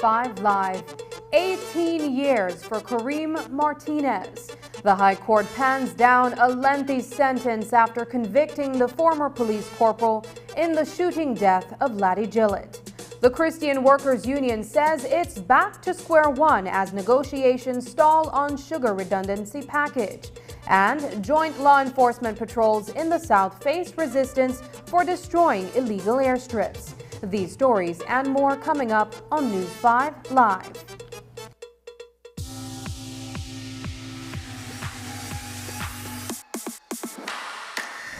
5 Live. 18 years for Kareem Martinez. The High Court pans down a lengthy sentence after convicting the former police corporal in the shooting death of Laddie Gillett. The Christian Workers Union says it's back to square one as negotiations stall on sugar redundancy package. And joint law enforcement patrols in the South face resistance for destroying illegal airstrips. These stories and more coming up on News 5 Live.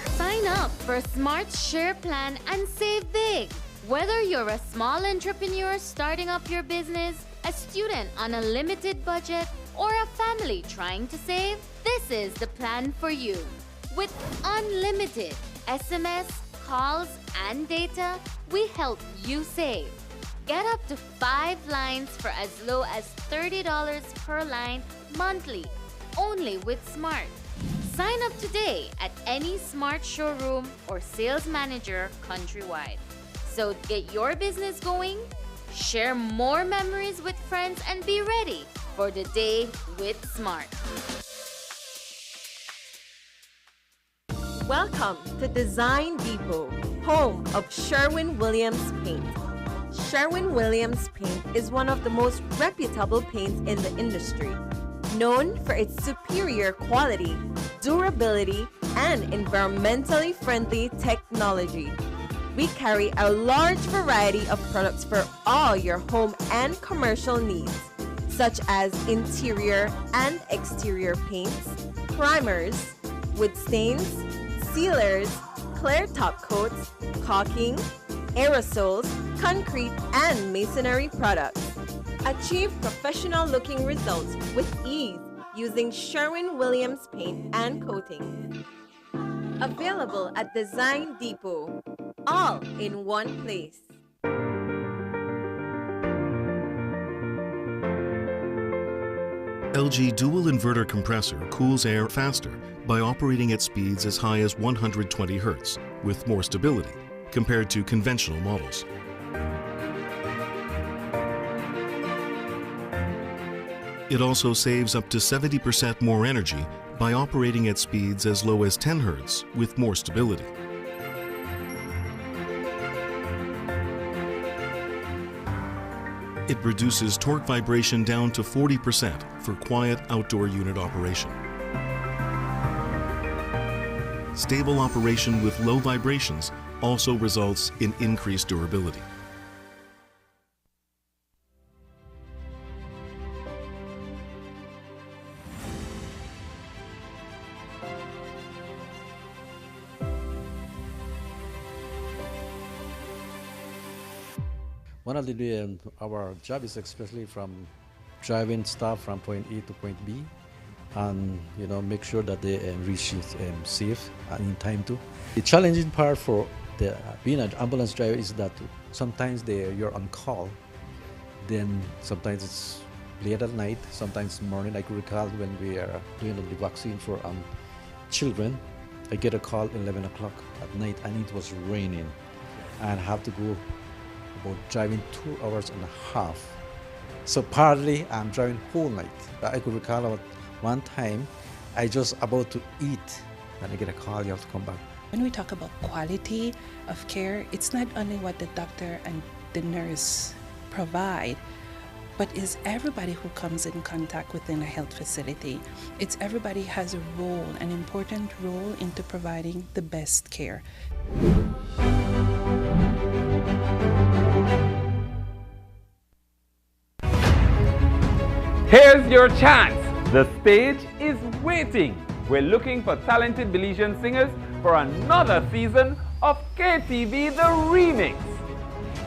Sign up for a Smart Share Plan and save big. Whether you're a small entrepreneur starting up your business, a student on a limited budget, or a family trying to save, this is the plan for you. With unlimited SMS, calls, and data, we help you save. Get up to 5 lines for as low as $30 per line monthly, only with Smart. Sign up today at any Smart showroom or sales manager countrywide. So get your business going, share more memories with friends, and be ready for the day with Smart. Welcome to Design Depot, home of Sherwin-Williams paint. Sherwin-Williams paint is one of the most reputable paints in the industry, known for its superior quality, durability, and environmentally friendly technology. We carry a large variety of products for all your home and commercial needs, such as interior and exterior paints, primers, wood stains, sealers, clear top coats, caulking, aerosols, concrete, and masonry products. Achieve professional-looking results with ease using Sherwin-Williams paint and coating. Available at Design Depot, all in one place. LG dual inverter compressor cools air faster by operating at speeds as high as 120 Hz with more stability compared to conventional models. It also saves up to 70% more energy by operating at speeds as low as 10 Hz with more stability. It reduces torque vibration down to 40% for quiet outdoor unit operation. Stable operation with low vibrations also results in increased durability. One of our job is especially from driving stuff from point A to point B, and make sure that they reach it safe and in time too. The challenging part for being an ambulance driver is that sometimes you're on call, then sometimes it's late at night, sometimes morning. I could recall when we are doing the vaccine for children, I get a call 11 o'clock at night and it was raining, and I have to go about driving 2 hours and a half. So partly I'm driving whole night. I could recall about one time I just about to eat and I get a call, you have to come back. When we talk about quality of care, it's not only what the doctor and the nurse provide, but is everybody who comes in contact within a health facility. It's everybody has a role, an important role into providing the best care. Here's your chance. The stage is waiting. We're looking for talented Belizean singers for another season of KTV The Remix.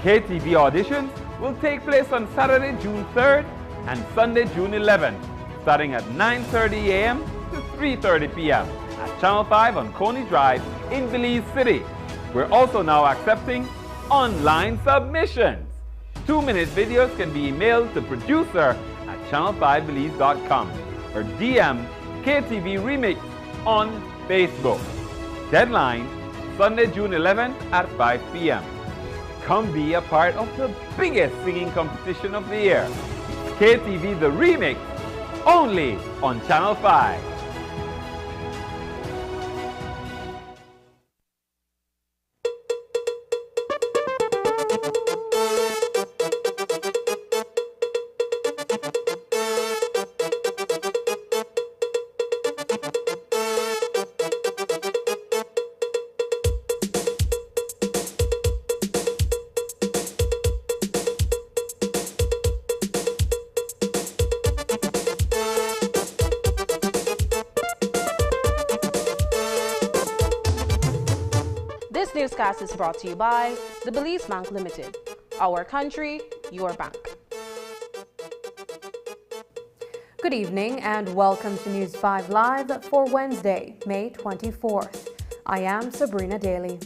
KTV auditions will take place on Saturday, June 3rd and Sunday, June 11th, starting at 9:30 a.m. to 3:30 p.m. at Channel 5 on Coney Drive in Belize City. We're also now accepting online submissions. 2-minute videos can be emailed to producer at channel5belize.com or DM KTV Remix on Facebook. Deadline, Sunday, June 11th at 5 p.m. Come be a part of the biggest singing competition of the year. KTV The Remix, only on Channel 5. This newscast is brought to you by the Belize Bank Limited. Our country, your bank. Good evening and welcome to News 5 Live for Wednesday, May 24th. I am Sabrina Daly.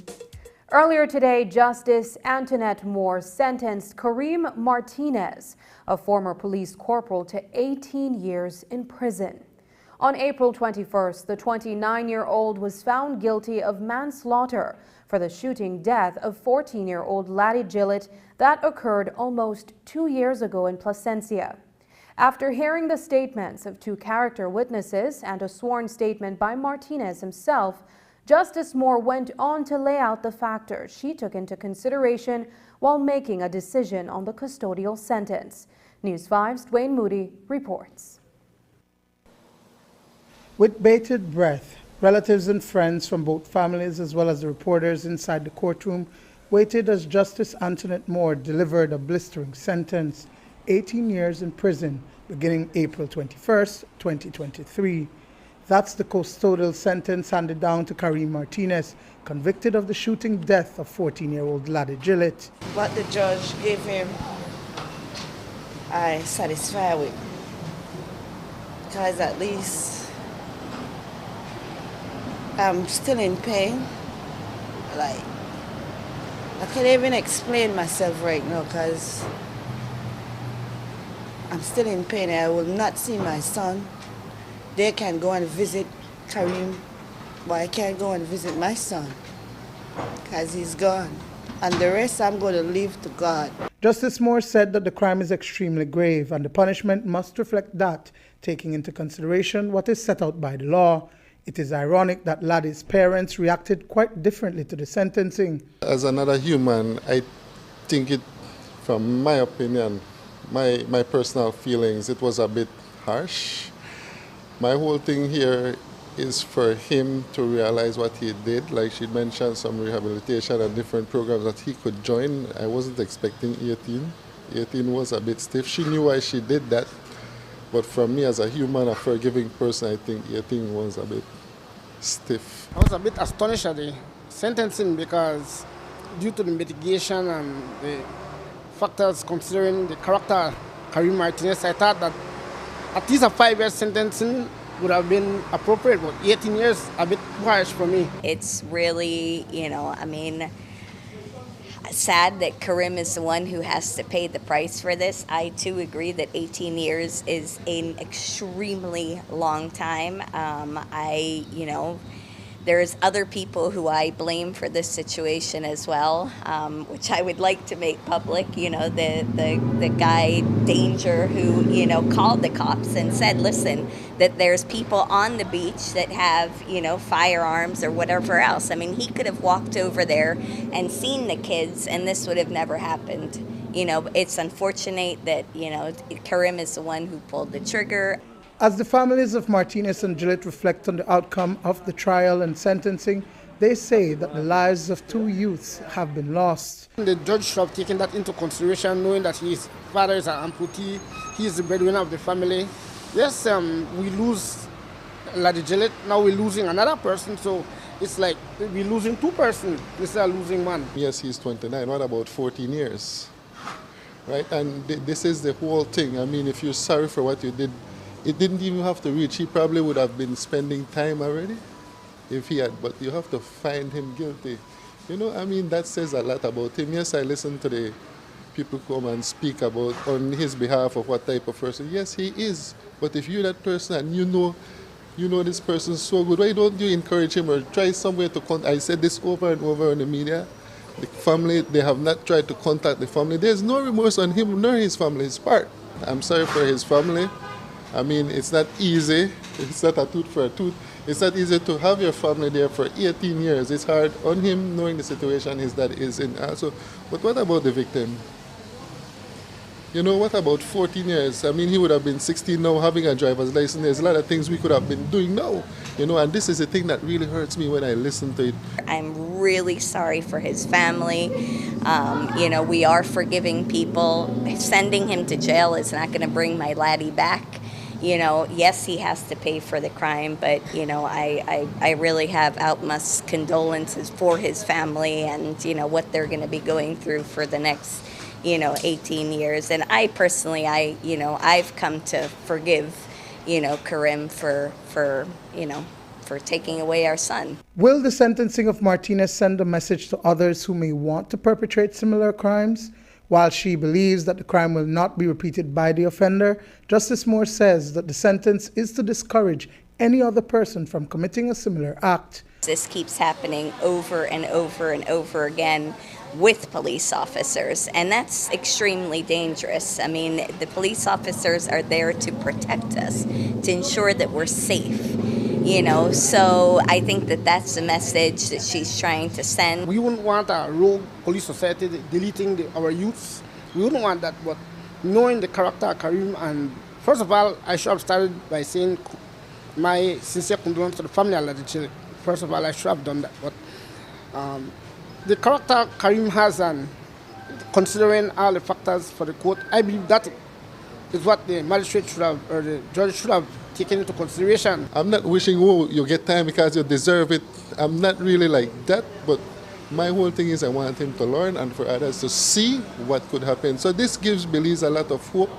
Earlier today, Justice Antoinette Moore sentenced Kareem Martinez, a former police corporal, to 18 years in prison. On April 21st, the 29-year-old was found guilty of manslaughter for the shooting death of 14-year-old Laddie Gillett that occurred almost 2 years ago in Placencia. After hearing the statements of two character witnesses and a sworn statement by Martinez himself, Justice Moore went on to lay out the factors she took into consideration while making a decision on the custodial sentence. News 5's Dwayne Moody reports. With bated breath, relatives and friends from both families as well as the reporters inside the courtroom waited as Justice Antoinette Moore delivered a blistering sentence, 18 years in prison, beginning April 21st, 2023. That's the custodial sentence handed down to Kareem Martinez, convicted of the shooting death of 14-year-old Laddie Gillett. What the judge gave him, I satisfied with, because at least I'm still in pain. Like, I can't even explain myself right now because I'm still in pain. I will not see my son. They can go and visit Kareem, but I can't go and visit my son because he's gone. And the rest I'm going to leave to God. Justice Moore said that the crime is extremely grave and the punishment must reflect that, taking into consideration what is set out by the law. It is ironic that Laddie's parents reacted quite differently to the sentencing. As another human, I think it, from my opinion, my personal feelings, it was a bit harsh. My whole thing here is for him to realize what he did. Like she mentioned, some rehabilitation and different programs that he could join. I wasn't expecting 18. 18 was a bit stiff. She knew why she did that. But for me as a human, a forgiving person, I think 18 was a bit stiff. I was a bit astonished at the sentencing because due to the mitigation and the factors considering the character of Kareem Martinez, I thought that at least a 5-year sentencing would have been appropriate, but 18 years, a bit harsh for me. It's really, sad that Kareem is the one who has to pay the price for this. I too agree that 18 years is an extremely long time. There's other people who I blame for this situation as well, which I would like to make public. The guy Danger who, called the cops and said, listen, that there's people on the beach that have, firearms or whatever else. I mean, he could have walked over there and seen the kids and this would have never happened. It's unfortunate that, Kareem is the one who pulled the trigger. As the families of Martinez and Gillett reflect on the outcome of the trial and sentencing, they say that the lives of two youths have been lost. The judge should have taken that into consideration, knowing that his father is an amputee, he is the breadwinner of the family. Yes, we lose Laddie Gillett, now we're losing another person, so it's like we're losing two persons instead of losing one. Yes, he's 29, what about 14 years? Right, and this is the whole thing. I mean, if you're sorry for what you did, it didn't even have to reach. He probably would have been spending time already if he had, but you have to find him guilty. That says a lot about him. Yes, I listen to the people come and speak about on his behalf of what type of person. Yes, he is. But if you're that person and you know this person so good, why don't you encourage him or try some way to I said this over and over in the media. The family, they have not tried to contact the family. There's no remorse on him nor his family's part. I'm sorry for his family. I mean, it's not easy. It's not a tooth for a tooth. It's not easy to have your family there for 18 years. It's hard on him knowing the situation his dad is in also. But what about the victim? You know, what about 14 years? I mean, he would have been 16 now, having a driver's license. There's a lot of things we could have been doing now, you know, and this is the thing that really hurts me when I listen to it. I'm really sorry for his family. You know, we are forgiving people. Sending him to jail is not going to bring my laddie back. You know, yes, he has to pay for the crime, but, you know, I really have utmost condolences for his family and, you know, what they're going to be going through for the next 18 years. And I personally, I've come to forgive, Karim for taking away our son. Will the sentencing of Martinez send a message to others who may want to perpetrate similar crimes? While she believes that the crime will not be repeated by the offender, Justice Moore says that the sentence is to discourage any other person from committing a similar act. This keeps happening over and over and over again with police officers, and that's extremely dangerous. I mean, the police officers are there to protect us, to ensure that we're safe, so I think that that's the message that she's trying to send. We wouldn't want a rogue police society deleting our youths. We wouldn't want that, but knowing the character of Karim, and first of all, I should have started by saying my sincere condolences to the family of the children. First of all, I should have done that, but the character Karim has, and considering all the factors for the court, I believe that is what the magistrate should have, or the judge should have taken into consideration. I'm not wishing, you get time because you deserve it. I'm not really like that, but my whole thing is I want him to learn and for others to see what could happen. So this gives Belize a lot of hope,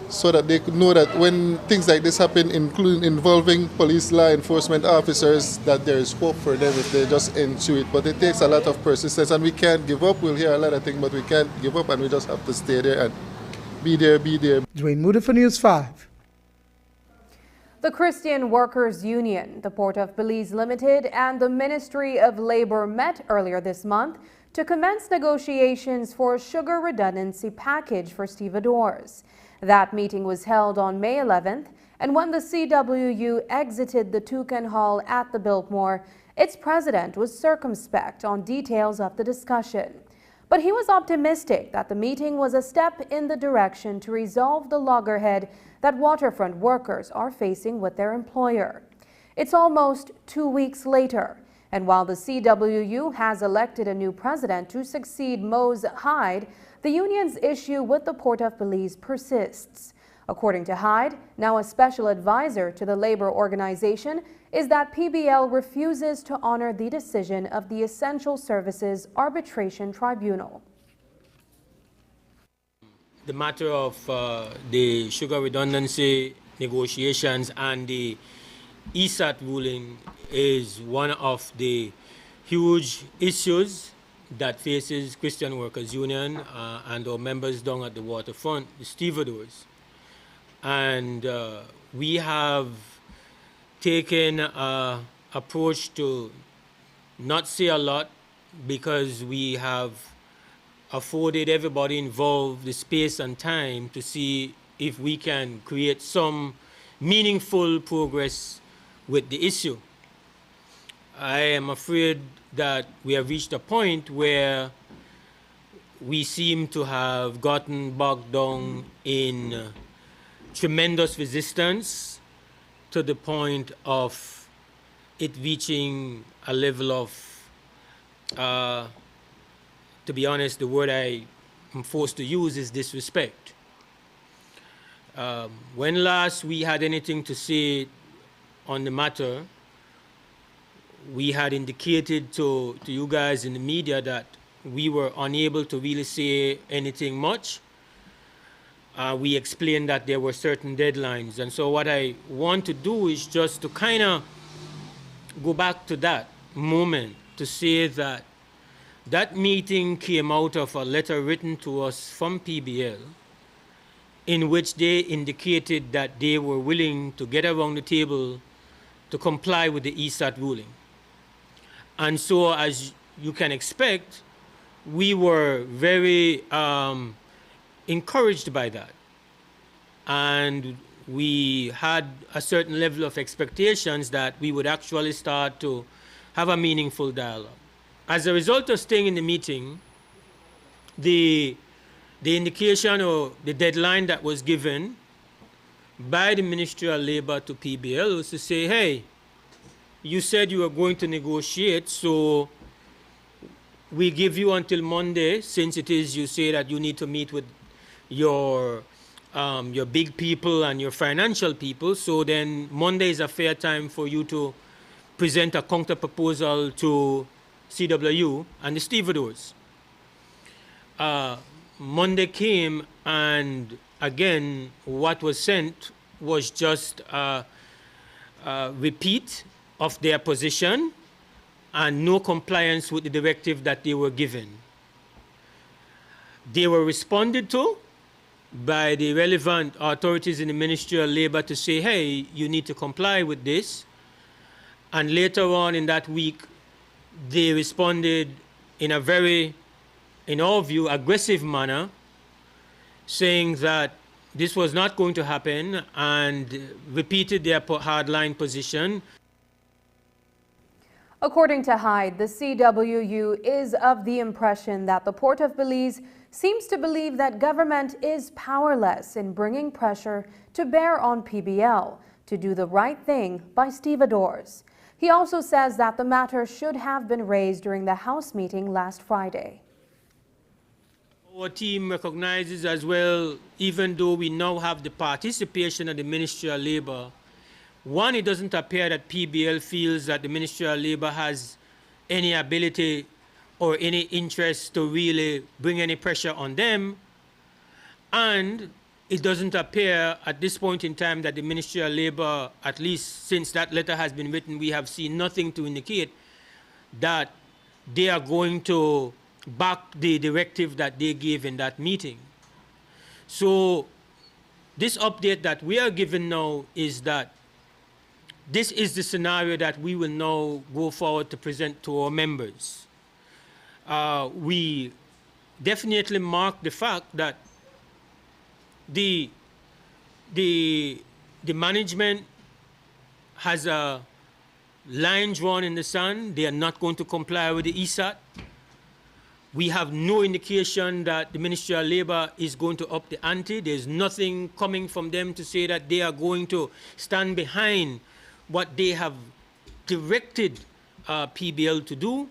so that they could know that when things like this happen, including involving police law enforcement officers, that there is hope for them if they just ensure it. But it takes a lot of persistence, and we can't give up. We'll hear a lot of things, but we can't give up, and we just have to stay there and be there. Dwayne Moody for News 5. The Christian Workers Union, the Port of Belize Limited, and the Ministry of Labor met earlier this month to commence negotiations for a sugar redundancy package for stevedores. That meeting was held on May 11th, and when the CWU exited the Toucan Hall at the Biltmore, its president was circumspect on details of the discussion. But he was optimistic that the meeting was a step in the direction to resolve the loggerhead that waterfront workers are facing with their employer. It's almost 2 weeks later, and while the CWU has elected a new president to succeed Mose Hyde, the union's issue with the Port of Belize persists. According to Hyde, now a special advisor to the labor organization, is that PBL refuses to honor the decision of the Essential Services Arbitration Tribunal. The matter of the sugar redundancy negotiations and the ESAT ruling is one of the huge issues that faces Christian Workers Union and our members down at the waterfront, the stevedores. And we have taken an approach to not say a lot, because we have afforded everybody involved the space and time to see if we can create some meaningful progress with the issue. I am afraid that we have reached a point where we seem to have gotten bogged down in tremendous resistance to the point of it reaching a level of, to be honest, the word I am forced to use is disrespect. When last we had anything to say on the matter, we had indicated to you guys in the media that we were unable to really say anything much. We explained that there were certain deadlines. And so what I want to do is just to kind of go back to that moment to say that that meeting came out of a letter written to us from PBL, in which they indicated that they were willing to get around the table to comply with the ESAT ruling. And so, as you can expect, we were very encouraged by that. And we had a certain level of expectations that we would actually start to have a meaningful dialogue. As a result of staying in the meeting, the indication or the deadline that was given by the Ministry of Labor to PBL was to say, hey, you said you were going to negotiate, so we give you until Monday, since it is, you say that you need to meet with your big people and your financial people, so then Monday is a fair time for you to present a counter proposal to CWU and the stevedores. Monday came, and again, what was sent was just a repeat of their position and no compliance with the directive that they were given. They were responded to by the relevant authorities in the Ministry of Labor to say, hey, you need to comply with this. And later on in that week, they responded in a very, in our view, aggressive manner, saying that this was not going to happen and repeated their hardline position. According to Hyde, the CWU is of the impression that the Port of Belize seems to believe that government is powerless in bringing pressure to bear on PBL to do the right thing by stevedores. He also says that the matter should have been raised during the House meeting last Friday. Our team recognizes as well, even though we now have the participation of the Ministry of Labor, one, it doesn't appear that PBL feels that the Ministry of Labor has any ability or any interest to really bring any pressure on them. And it doesn't appear at this point in time that the Ministry of Labor, at least since that letter has been written, we have seen nothing to indicate that they are going to back the directive that they gave in that meeting. So this update that we are given now is that this is the scenario that we will now go forward to present to our members. We definitely mark the fact that the management has a line drawn in the sand. They are not going to comply with the ESAT. We have no indication that the Ministry of Labor is going to up the ante. There's nothing coming from them to say that they are going to stand behind what they have directed PBL to do.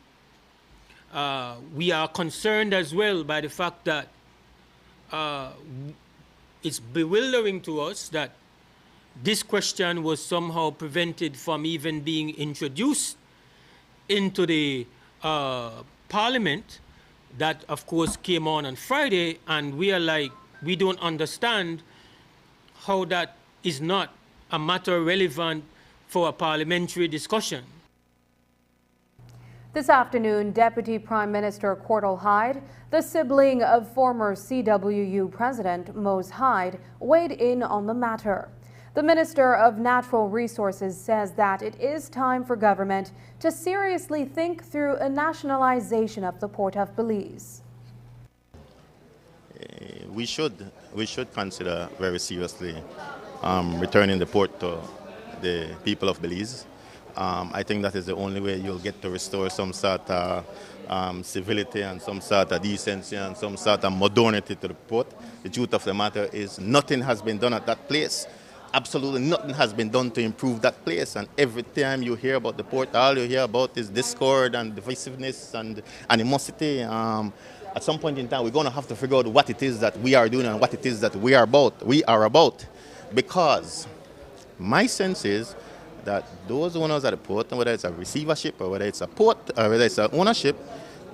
We are concerned as well by the fact that it's bewildering to us that this question was somehow prevented from even being introduced into the Parliament. That, of course, came on Friday, and we are like, we don't understand how that is not a matter relevant for a parliamentary discussion. This afternoon, Deputy Prime Minister Cordell Hyde, the sibling of former CWU President Mose Hyde, weighed in on the matter. The Minister of Natural Resources says that it is time for government to seriously think through a nationalization of the Port of Belize. We should consider very seriously returning the port to the people of Belize. I think that is the only way you'll get to restore some sort of civility and some sort of decency and some sort of modernity to the port. The truth of the matter is nothing has been done at that place. Absolutely nothing has been done to improve that place, and every time you hear about the port, all you hear about is discord and divisiveness and animosity. At some point in time, we're going to have to figure out what it is that we are doing and what it is that we are about. Because my sense is that those owners at the port, whether it's a receivership or whether it's a port or whether it's an ownership,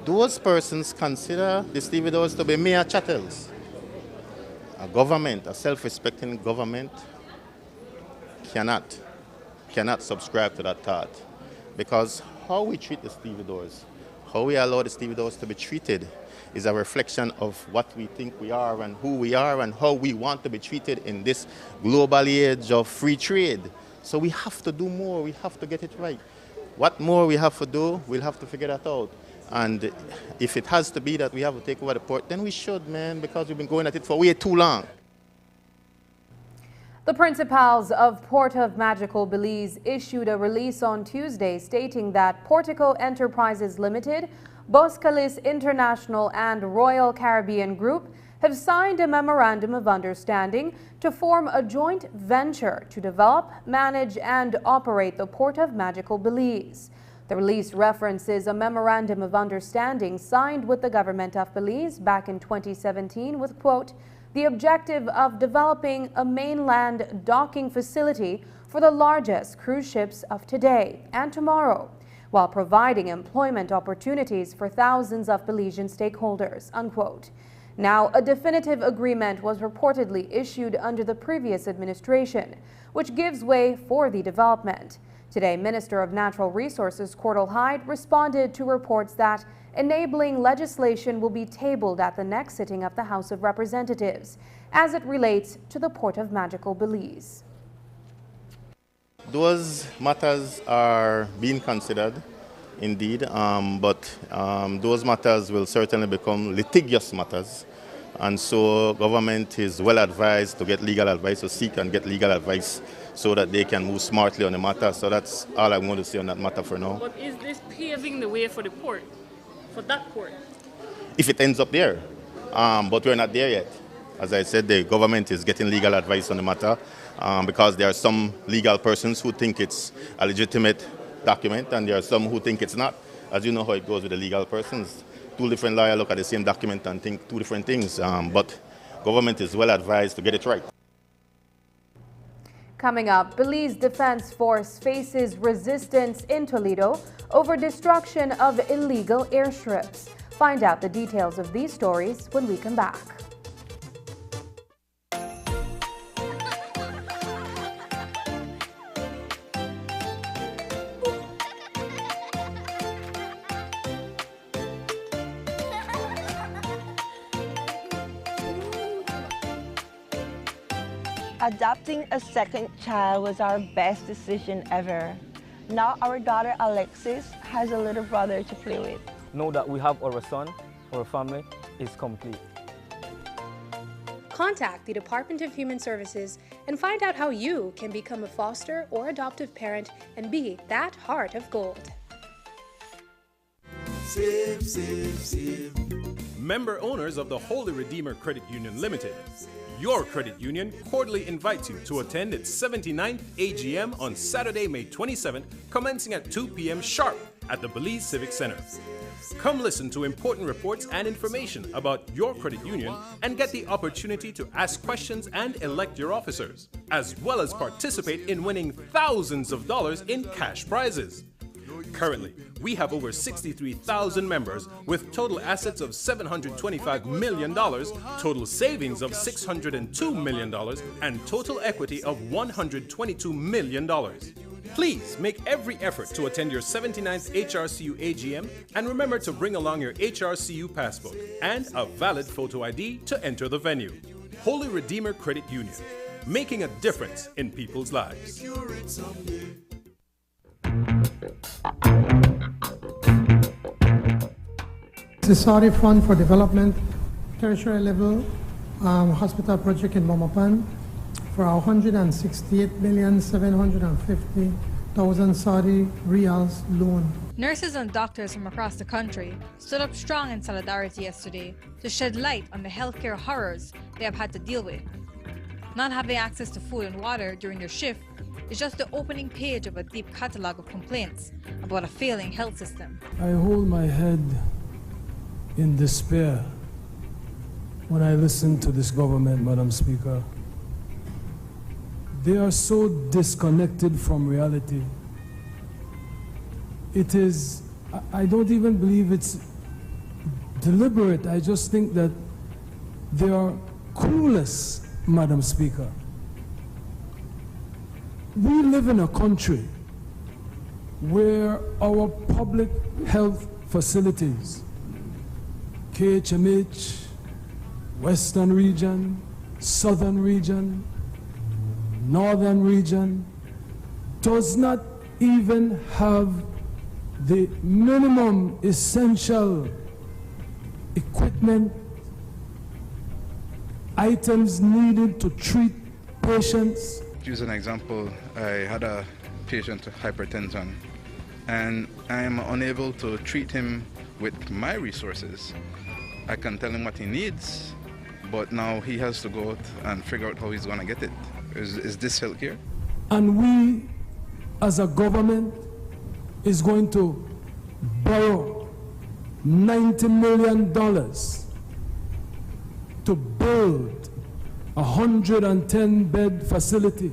those persons consider the stevedores to be mere chattels. A government, a self-respecting government, cannot subscribe to that thought, because how we treat the stevedores, how we allow the stevedores to be treated, is a reflection of what we think we are and who we are and how we want to be treated in this global age of free trade. So we have to do more. We have to get it right. What more we have to do, we'll have to figure that out. And if it has to be that we have to take over the port, then we should, man, because we've been going at it for way too long. The principals of Port of Magical Belize issued a release on Tuesday stating that Portico Enterprises Limited, Boscalis International and Royal Caribbean Group have signed a memorandum of understanding to form a joint venture to develop, manage and operate the Port of Magical Belize. The release references a memorandum of understanding signed with the government of Belize back in 2017 with, quote, the objective of developing a mainland docking facility for the largest cruise ships of today and tomorrow, while providing employment opportunities for thousands of Belizean stakeholders, unquote. Now, a definitive agreement was reportedly issued under the previous administration, which gives way for the development. Today, Minister of Natural Resources Cordell Hyde responded to reports that enabling legislation will be tabled at the next sitting of the House of Representatives as it relates to the Port of Magical Belize. Those matters are being considered, indeed, but those matters will certainly become litigious matters. And so government is well advised to get legal advice, to seek and get legal advice so that they can move smartly on the matter. So that's all I'm going to say on that matter for now. But is this paving the way for the port, for that port? If it ends up there, but we're not there yet. As I said, the government is getting legal advice on the matter because there are some legal persons who think it's a legitimate document and there are some who think it's not. As you know how it goes with the legal persons. Two different lawyers look at the same document and think two different things, but government is well advised to get it right. Coming up, Belize Defense Force faces resistance in Toledo over destruction of illegal airstrips. Find out the details of these stories when we come back. Adopting a second child was our best decision ever. Now our daughter Alexis has a little brother to play with. Now that we have our son, our family is complete. Contact the Department of Human Services and find out how you can become a foster or adoptive parent and be that heart of gold. Save, save, save. Member owners of the Holy Redeemer Credit Union Limited. Your credit union cordially invites you to attend its 79th AGM on Saturday, May 27th, commencing at 2 p.m. sharp at the Belize Civic Center. Come listen to important reports and information about your credit union and get the opportunity to ask questions and elect your officers, as well as participate in winning thousands of dollars in cash prizes. Currently, we have over 63,000 members with total assets of $725 million, total savings of $602 million, and total equity of $122 million. Please make every effort to attend your 79th HRCU AGM and remember to bring along your HRCU passbook and a valid photo ID to enter the venue. Holy Redeemer Credit Union, making a difference in people's lives. The Saudi Fund for Development tertiary level hospital project in Momopan for 168,750,000 Saudi riyals loan. Nurses and doctors from across the country stood up strong in solidarity yesterday to shed light on the healthcare horrors they have had to deal with. Not having access to food and water during their shift is just the opening page of a deep catalogue of complaints about a failing health system. I hold my head in despair when I listen to this government, Madam Speaker. They are so disconnected from reality. It is, I don't even believe it's deliberate. I just think that they are clueless, Madam Speaker. We live in a country where our public health facilities, KHMH, Western Region, Southern Region, Northern Region, does not even have the minimum essential equipment, items needed to treat patients. To use an example, I had a patient with hypertension, and I am unable to treat him with my resources. I can tell him what he needs, but now he has to go out and figure out how he's going to get it. Is this healthcare? And we, as a government, is going to borrow $90 million to build a 110-bed facility.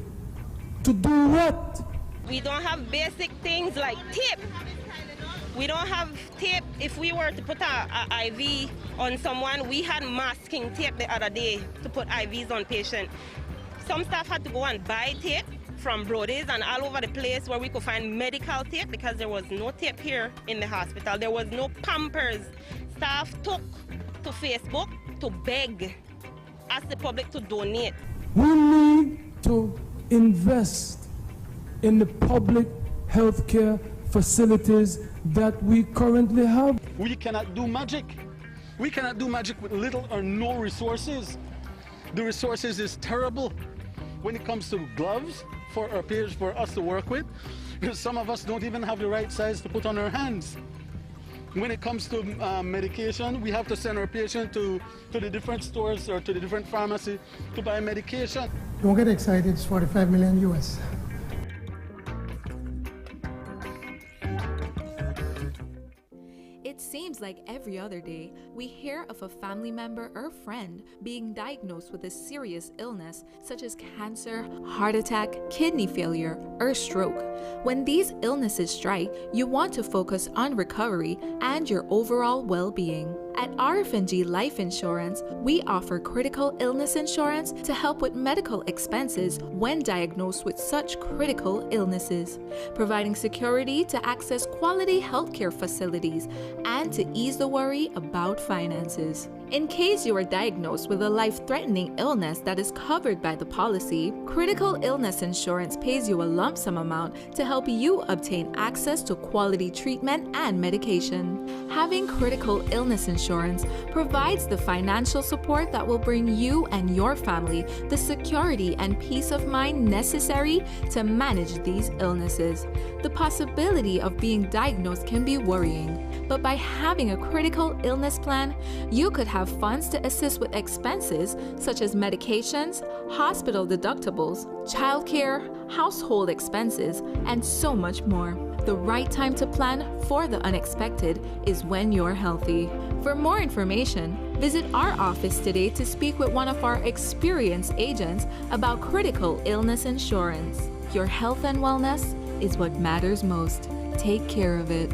To do what? We don't have basic things like tape. We don't have tape. If we were to put a IV on someone, we had masking tape the other day to put IVs on patients. Some staff had to go and buy tape from Brody's and all over the place where we could find medical tape because there was no tape here in the hospital. There was no Pampers. Staff took to Facebook to beg, ask the public to donate. We need to invest in the public healthcare facilities that we currently have. We cannot do magic. We cannot do magic with little or no resources. The resources is terrible when it comes to gloves for our peers, for us to work with, because some of us don't even have the right size to put on our hands. When it comes to medication, we have to send our patient to the different stores or to the different pharmacy to buy medication. Don't get excited, it's 45 million US. It seems like every other day, we hear of a family member or friend being diagnosed with a serious illness such as cancer, heart attack, kidney failure, or stroke. When these illnesses strike, you want to focus on recovery and your overall well-being. At RF&G Life Insurance, we offer critical illness insurance to help with medical expenses when diagnosed with such critical illnesses, providing security to access quality healthcare facilities and to ease the worry about finances. In case you are diagnosed with a life-threatening illness that is covered by the policy, critical illness insurance pays you a lump sum amount to help you obtain access to quality treatment and medication. Having critical illness insurance provides the financial support that will bring you and your family the security and peace of mind necessary to manage these illnesses. The possibility of being diagnosed can be worrying, but by having a critical illness plan, you could have funds to assist with expenses such as medications, hospital deductibles, childcare, household expenses, and so much more. The right time to plan for the unexpected is when you're healthy. For more information, visit our office today to speak with one of our experienced agents about critical illness insurance. Your health and wellness is what matters most. Take care of it.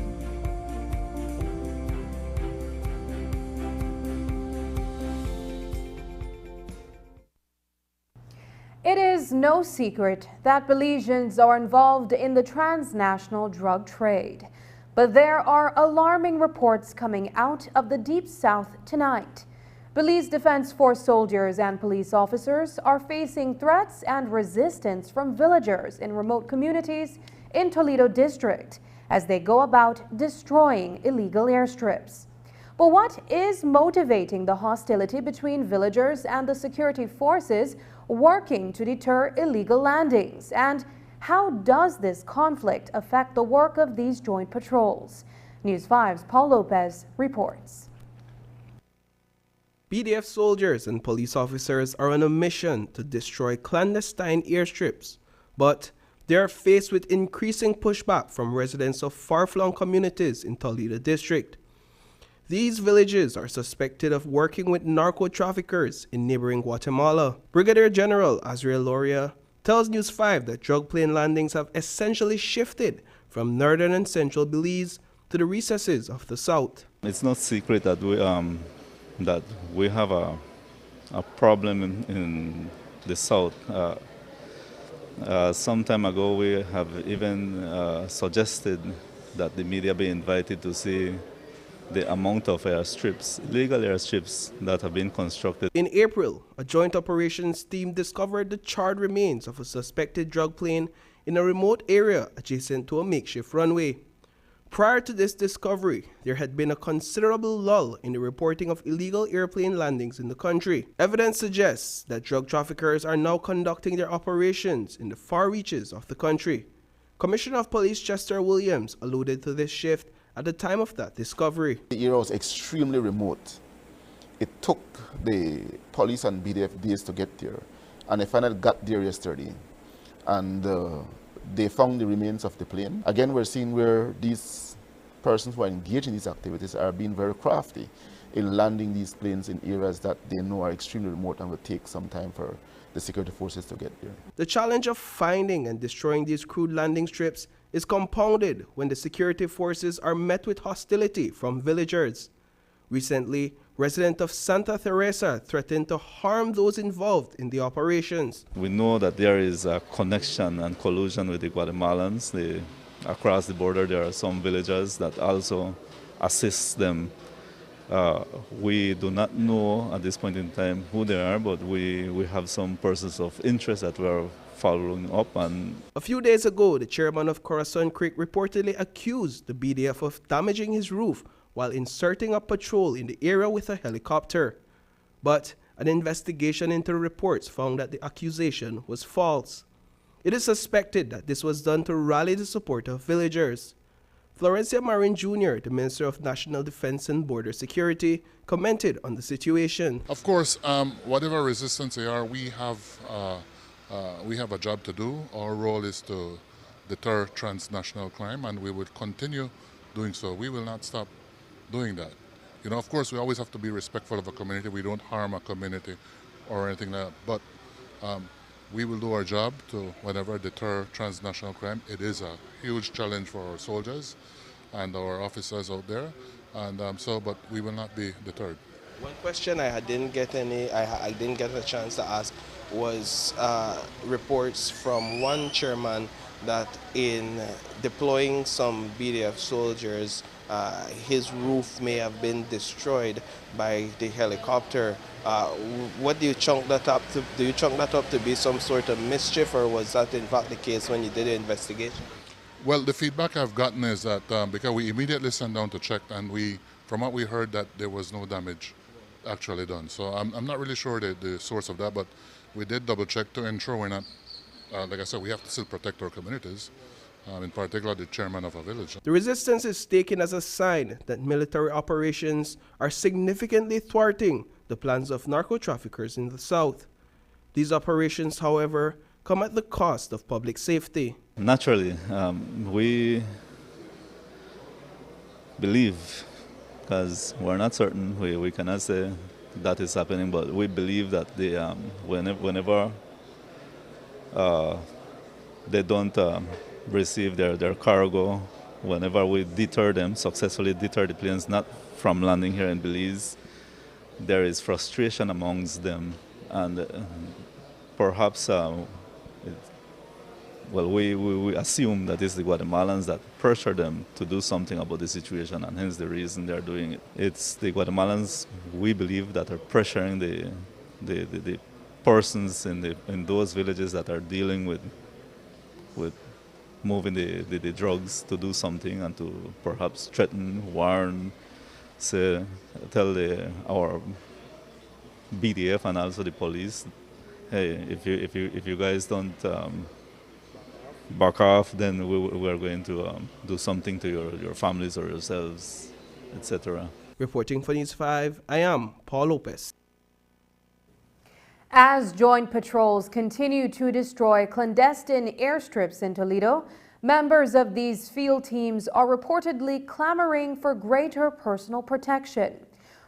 It is no secret that Belizeans are involved in the transnational drug trade. But there are alarming reports coming out of the Deep South tonight. Belize Defense Force soldiers and police officers are facing threats and resistance from villagers in remote communities in Toledo district as they go about destroying illegal airstrips. But what is motivating the hostility between villagers and the security forces working to deter illegal landings? And how does this conflict affect the work of these joint patrols? News 5's Paul Lopez reports. BDF soldiers and police officers are on a mission to destroy clandestine airstrips, but they are faced with increasing pushback from residents of far-flung communities in Toledo district. These villages are suspected of working with narco-traffickers in neighboring Guatemala. Brigadier General Azriel Loria tells News 5 that drug plane landings have essentially shifted from northern and central Belize to the recesses of the south. It's not secret that we have a problem in the south. Some time ago we have even suggested that the media be invited to see the amount of airstrips, illegal airstrips that have been constructed. In April, a joint operations team discovered the charred remains of a suspected drug plane in a remote area adjacent to a makeshift runway. Prior to this discovery, there had been a considerable lull in the reporting of illegal airplane landings in the country. Evidence suggests that drug traffickers are now conducting their operations in the far reaches of the country. Commissioner of Police Sherwin-Williams alluded to this shift at the time of that discovery. The area was extremely remote. It took the police and BDF days to get there, and they finally got there yesterday. And they found the remains of the plane. Again, we're seeing where these persons who are engaged in these activities are being very crafty in landing these planes in areas that they know are extremely remote and will take some time for the security forces to get there. The challenge of finding and destroying these crude landing strips is compounded when the security forces are met with hostility from villagers. Recently, residents of Santa Teresa threatened to harm those involved in the operations. We know that there is a connection and collusion with the Guatemalans. Across the border, there are some villagers that also assist them. We do not know at this point in time who they are, but we have some persons of interest that we are following up on. A few days ago, the chairman of Corazon Creek reportedly accused the BDF of damaging his roof while inserting a patrol in the area with a helicopter. But an investigation into the reports found that the accusation was false. It is suspected that this was done to rally the support of villagers. Florencia Marin Jr., the Minister of National Defense and Border Security, commented on the situation. Of course, whatever resistance they are, we have a job to do. Our role is to deter transnational crime, and we would continue doing so. We will not stop doing that. You know, of course, we always have to be respectful of a community. We don't harm a community or anything like that. But we will do our job to whatever deter transnational crime. It is a huge challenge for our soldiers and our officers out there, and but we will not be deterred. One question I didn't get a chance to ask was reports from one chairman that in deploying some BDF soldiers, his roof may have been destroyed by the helicopter. What do you chunk that up to? Do you chunk that up to be some sort of mischief, or was that in fact the case when you did the investigation? Well, the feedback I've gotten is that because we immediately sent down to check, and from what we heard, that there was no damage actually done. So I'm not really sure the source of that, but we did double check to ensure we're not, like I said, we have to still protect our communities. In particular, the chairman of a village. The resistance is taken as a sign that military operations are significantly thwarting the plans of narco-traffickers in the south. These operations, however, come at the cost of public safety. Naturally, we believe, because we're not certain, we cannot say that is happening, but we believe that they, whenever they don't receive their cargo, whenever we deter them, successfully deter the planes not from landing here in Belize, there is frustration amongst them, and perhaps we assume that it's the Guatemalans that pressure them to do something about the situation, and hence the reason they're doing it. It's the Guatemalans, we believe, that are pressuring the persons in those villages that are dealing with moving the drugs to do something, and to perhaps threaten, warn, say, tell our BDF and also the police, hey, if you guys don't back off, then we are going to do something to your families or yourselves, etc. Reporting for News 5, I am Paul Lopez. As joint patrols continue to destroy clandestine airstrips in Toledo, members of these field teams are reportedly clamoring for greater personal protection.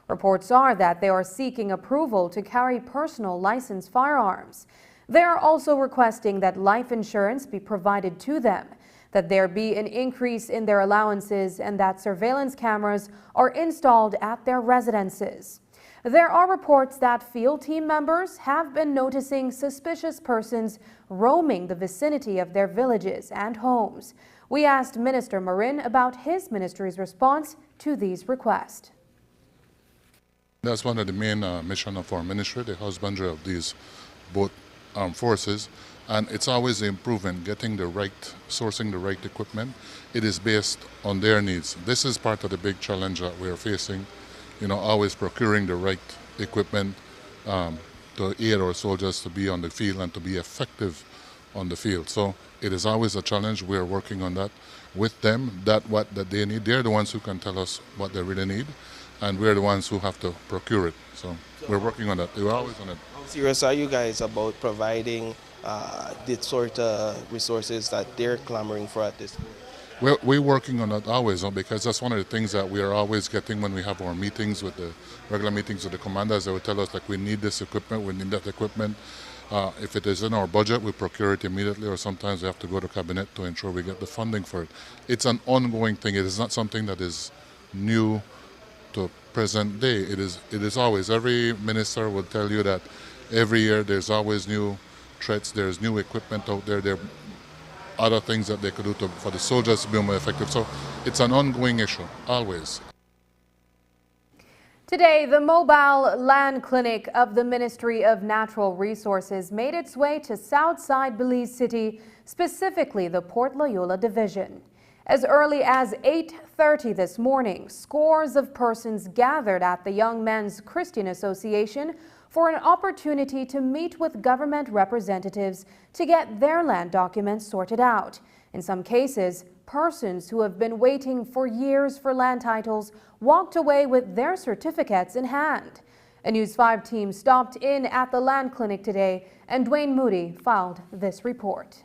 Reports are that they are seeking approval to carry personal licensed firearms. They are also requesting that life insurance be provided to them, that there be an increase in their allowances, and that surveillance cameras are installed at their residences. There are reports that field team members have been noticing suspicious persons roaming the vicinity of their villages and homes. We asked Minister Marin about his ministry's response to these requests. That's one of the main missions of our ministry, the husbandry of these both armed forces. And it's always the improvement, sourcing the right equipment. It is based on their needs. This is part of the big challenge that we're facing, always procuring the right equipment to aid our soldiers to be on the field and to be effective on the field. So it is always a challenge. We're working on that with them, that they need. They're the ones who can tell us what they really need, and we're the ones who have to procure it. So we're working on that. We're always on it. How serious are you guys about providing the sort of resources that they're clamoring for at this point? We're working on that always, because that's one of the things that we are always getting when we have our meetings with the regular meetings with the commanders. They will tell us, like, we need this equipment, we need that equipment. If it is in our budget, we procure it immediately, or sometimes we have to go to cabinet to ensure we get the funding for it. It's an ongoing thing. It is not something that is new to present day. It is always. Every minister will tell you that every year there's always new threats, there's new equipment out there, there are other things that they could do for the soldiers to be more effective. So it's an ongoing issue, always. Today, the mobile land clinic of the Ministry of Natural Resources made its way to Southside Belize City, specifically the Port Loyola Division. As early as 8:30 this morning, scores of persons gathered at the Young Men's Christian Association for an opportunity to meet with government representatives to get their land documents sorted out. In some cases, persons who have been waiting for years for land titles walked away with their certificates in hand. A News 5 team stopped in at the land clinic today, and Dwayne Moody filed this report.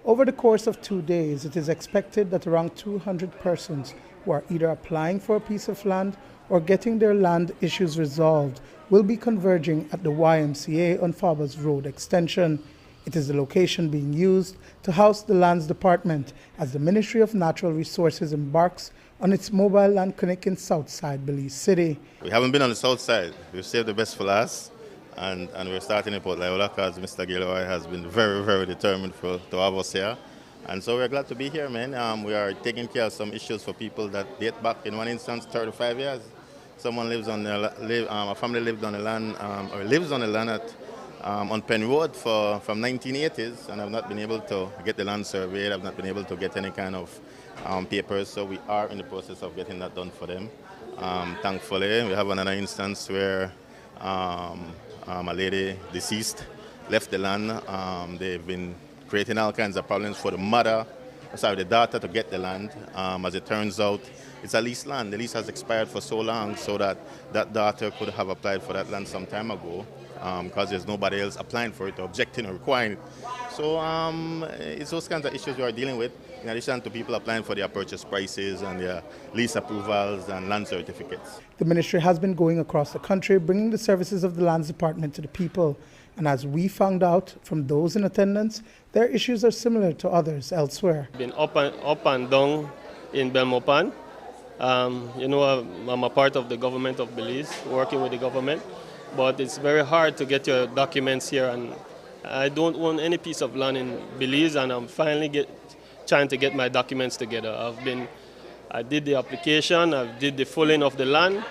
Over the course of 2 days, it is expected that around 200 persons who are either applying for a piece of land or getting their land issues resolved will be converging at the YMCA on Farbers Road extension. It is the location being used to house the Lands Department as the Ministry of Natural Resources embarks on its mobile land clinic in Southside Belize City. We haven't been on the south side. We've saved the best for last, and we're starting in Port Loyola because Mr. Gilroy has been very, very determined to have us here. And so we're glad to be here, man. We are taking care of some issues for people that date back, in one instance, 35 years. Someone lives on a family lived on the land, or lives on the land on Penn Road from 1980s, and I've not been able to get the land surveyed. I've not been able to get any kind of papers, so we are in the process of getting that done for them. Thankfully, we have another instance where a lady deceased left the land. They've been creating all kinds of problems for the daughter to get the land. As it turns out, it's a leased land. The lease has expired for so long so that daughter could have applied for that land some time ago, because there's nobody else applying for it or objecting or requiring it. So it's those kinds of issues we are dealing with, in addition to people applying for their purchase prices and their lease approvals and land certificates. The ministry has been going across the country, bringing the services of the Lands Department to the people. And as we found out from those in attendance, their issues are similar to others elsewhere. Been up and down in Belmopan. I'm a part of the government of Belize, working with the government. But it's very hard to get your documents here, and I don't own any piece of land in Belize, and I'm finally trying to get my documents together. I did the application, I did the fulling of the land,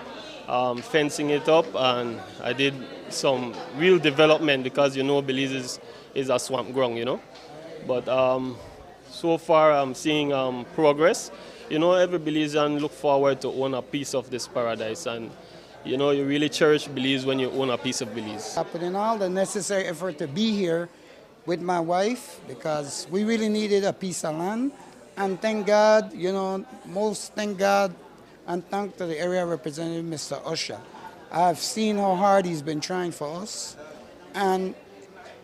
fencing it up, and I did some real development because Belize is a swamp ground, But so far I'm seeing progress. Every Belizean look forward to own a piece of this paradise, and you really cherish Belize when you own a piece of Belize. I put in all the necessary effort to be here with my wife because we really needed a piece of land. And thank God, thank God and thank to the area representative, Mr. Usher. I've seen how hard he's been trying for us, and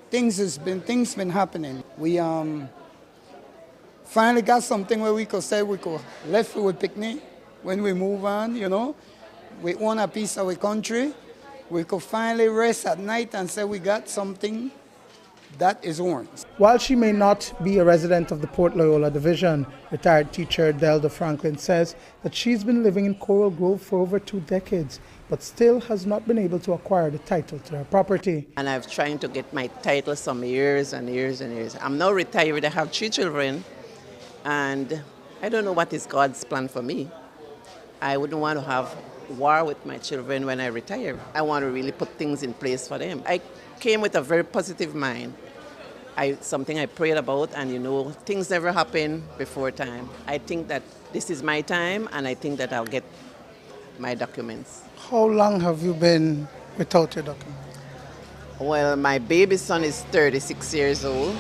things been happening. We finally got something where we could say we could left with picnic when we move on, We own a piece of the country. We could finally rest at night and say we got something that is ours. While she may not be a resident of the Port Loyola Division, retired teacher Delda Franklin says that she's been living in Coral Grove for over 2 decades, but still has not been able to acquire the title to her property. And I've tried to get my title some years and years and years. I'm now retired. I have 3 children, and I don't know what is God's plan for me. I wouldn't want to have war with my children when I retire. I want to really put things in place for them. I came with a very positive mind something I prayed about, and you know, things never happen before time. I think that this is my time, and I think that I'll get my documents. How long have you been without your documents? Well, my baby son is 36 years old.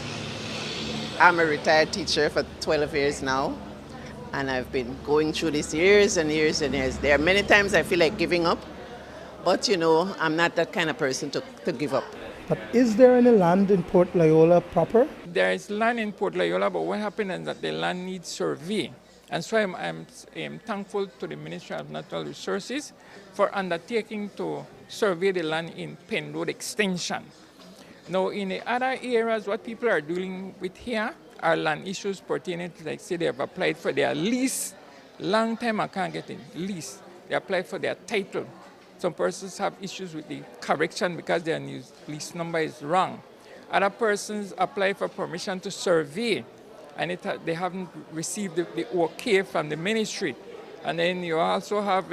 I'm a retired teacher for 12 years now, and I've been going through this years and years and years. There are many times I feel like giving up, but you know, I'm not that kind of person to give up. But is there any land in Port Loyola proper? There is land in Port Loyola, but what happened is that the land needs survey. And so I'm thankful to the Ministry of Natural Resources for undertaking to survey the land in Penn Road Extension. Now, in the other areas, what people are dealing with here are land issues pertaining to, like, say, they have applied for their lease. Long time I can't get a lease. They applied for their title. Some persons have issues with the correction because their lease number is wrong. Other persons apply for permission to survey, and they haven't received the okay from the ministry. And then you also have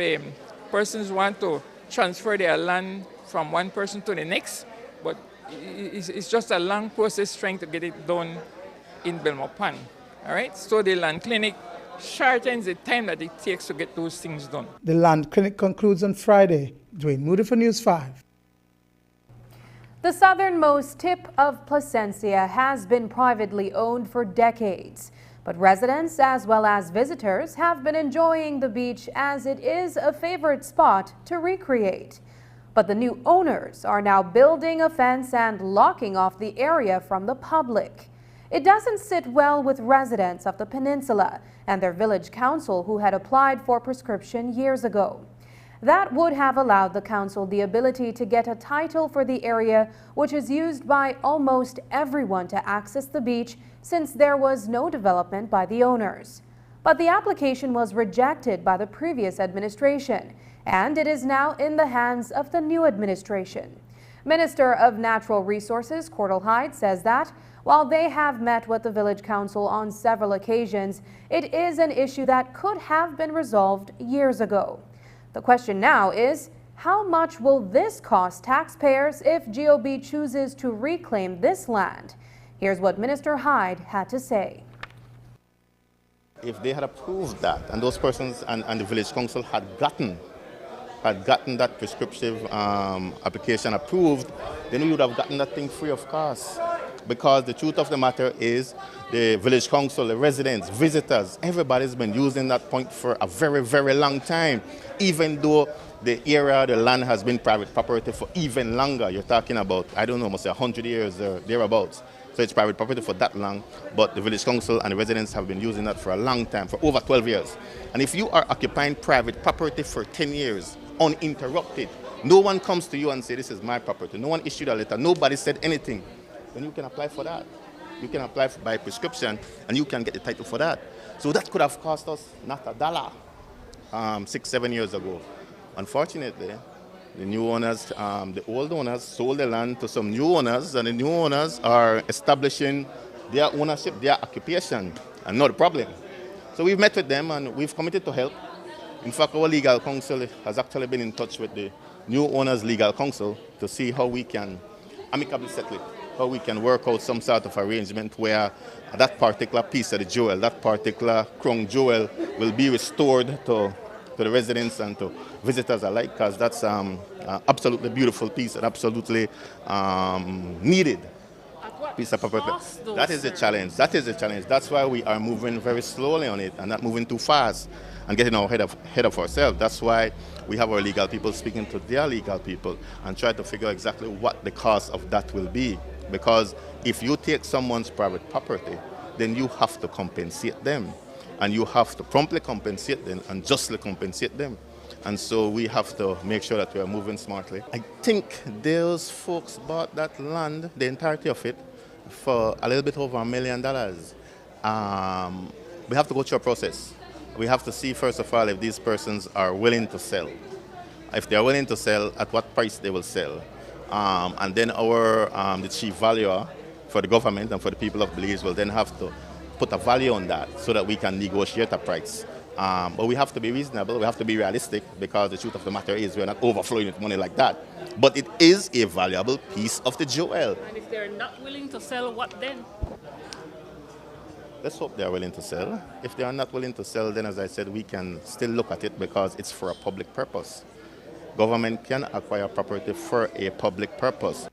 persons who want to transfer their land from one person to the next, but it's just a long process trying to get it done in Belmopan. All right, so the land clinic shortens the time that it takes to get those things done. The land clinic concludes on Friday. Dwayne Moody for News 5. The southernmost tip of Placencia has been privately owned for decades, but residents as well as visitors have been enjoying the beach as it is a favorite spot to recreate. But the new owners are now building a fence and locking off the area from the public. It doesn't sit well with residents of the peninsula and their village council who had applied for prescription years ago. That would have allowed the council the ability to get a title for the area, which is used by almost everyone to access the beach since there was no development by the owners. But the application was rejected by the previous administration, and it is now in the hands of the new administration. Minister of Natural Resources Cordell Hyde says that while they have met with the village council on several occasions, it is an issue that could have been resolved years ago. The question now is, how much will this cost taxpayers if GOB chooses to reclaim this land? Here's what Minister Hyde had to say. If they had approved that, and those persons and the village council had gotten that prescriptive application approved, then we would have gotten that thing free of cost. Because the truth of the matter is the village council, the residents, visitors, everybody's been using that point for a very, very long time. Even though the area, the land has been private property for even longer. You're talking about, I don't know, almost 100 years or thereabouts. So it's private property for that long, but the village council and the residents have been using that for a long time, for over 12 years. And if you are occupying private property for 10 years, uninterrupted, no one comes to you and say, this is my property. No one issued a letter. Nobody said anything. Then you can apply for that. You can apply by prescription, and you can get the title for that. So that could have cost us not $1 6, 7 years ago. Unfortunately, the new owners, the old owners sold the land to some new owners, and the new owners are establishing their ownership, their occupation, and not a problem. So we've met with them, and we've committed to help. In fact, our legal counsel has actually been in touch with the new owners' legal counsel to see how we can amicably settle it, how we can work out some sort of arrangement where that particular piece of the jewel, that particular crown jewel will be restored to the residents and to visitors alike, because that's absolutely beautiful piece and absolutely needed piece of property. That is the challenge. That is the challenge. That's why we are moving very slowly on it and not moving too fast and getting our head of ourselves. That's why we have our legal people speaking to their legal people and try to figure exactly what the cost of that will be. Because if you take someone's private property, then you have to compensate them. And you have to promptly compensate them and justly compensate them. And so we have to make sure that we are moving smartly. I think those folks bought that land, the entirety of it, for a little bit over $1 million. We have to go through a process. We have to see, first of all, if these persons are willing to sell. If they are willing to sell, at what price they will sell. And then the chief valuer for the government and for the people of Belize will then have to put a value on that so that we can negotiate a price But we have to be reasonable, we have to be realistic, because the truth of the matter is we're not overflowing with money like that. But it is a valuable piece of the jewel. And if they're not willing to sell, what then? Let's hope they're willing to sell. If they are not willing to sell, then as I said, we can still look at it because it's for a public purpose. Government can acquire property for a public purpose.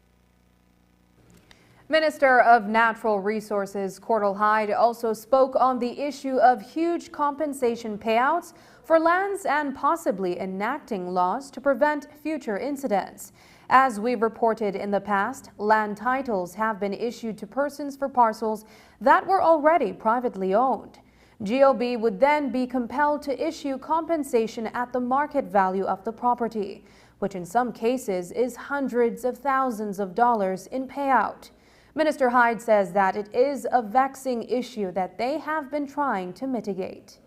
Minister of Natural Resources Cordell Hyde also spoke on the issue of huge compensation payouts for lands and possibly enacting laws to prevent future incidents. As we've reported in the past, land titles have been issued to persons for parcels that were already privately owned. GOB would then be compelled to issue compensation at the market value of the property, which in some cases is hundreds of thousands of dollars in payout. Minister Hyde says that it is a vexing issue that they have been trying to mitigate.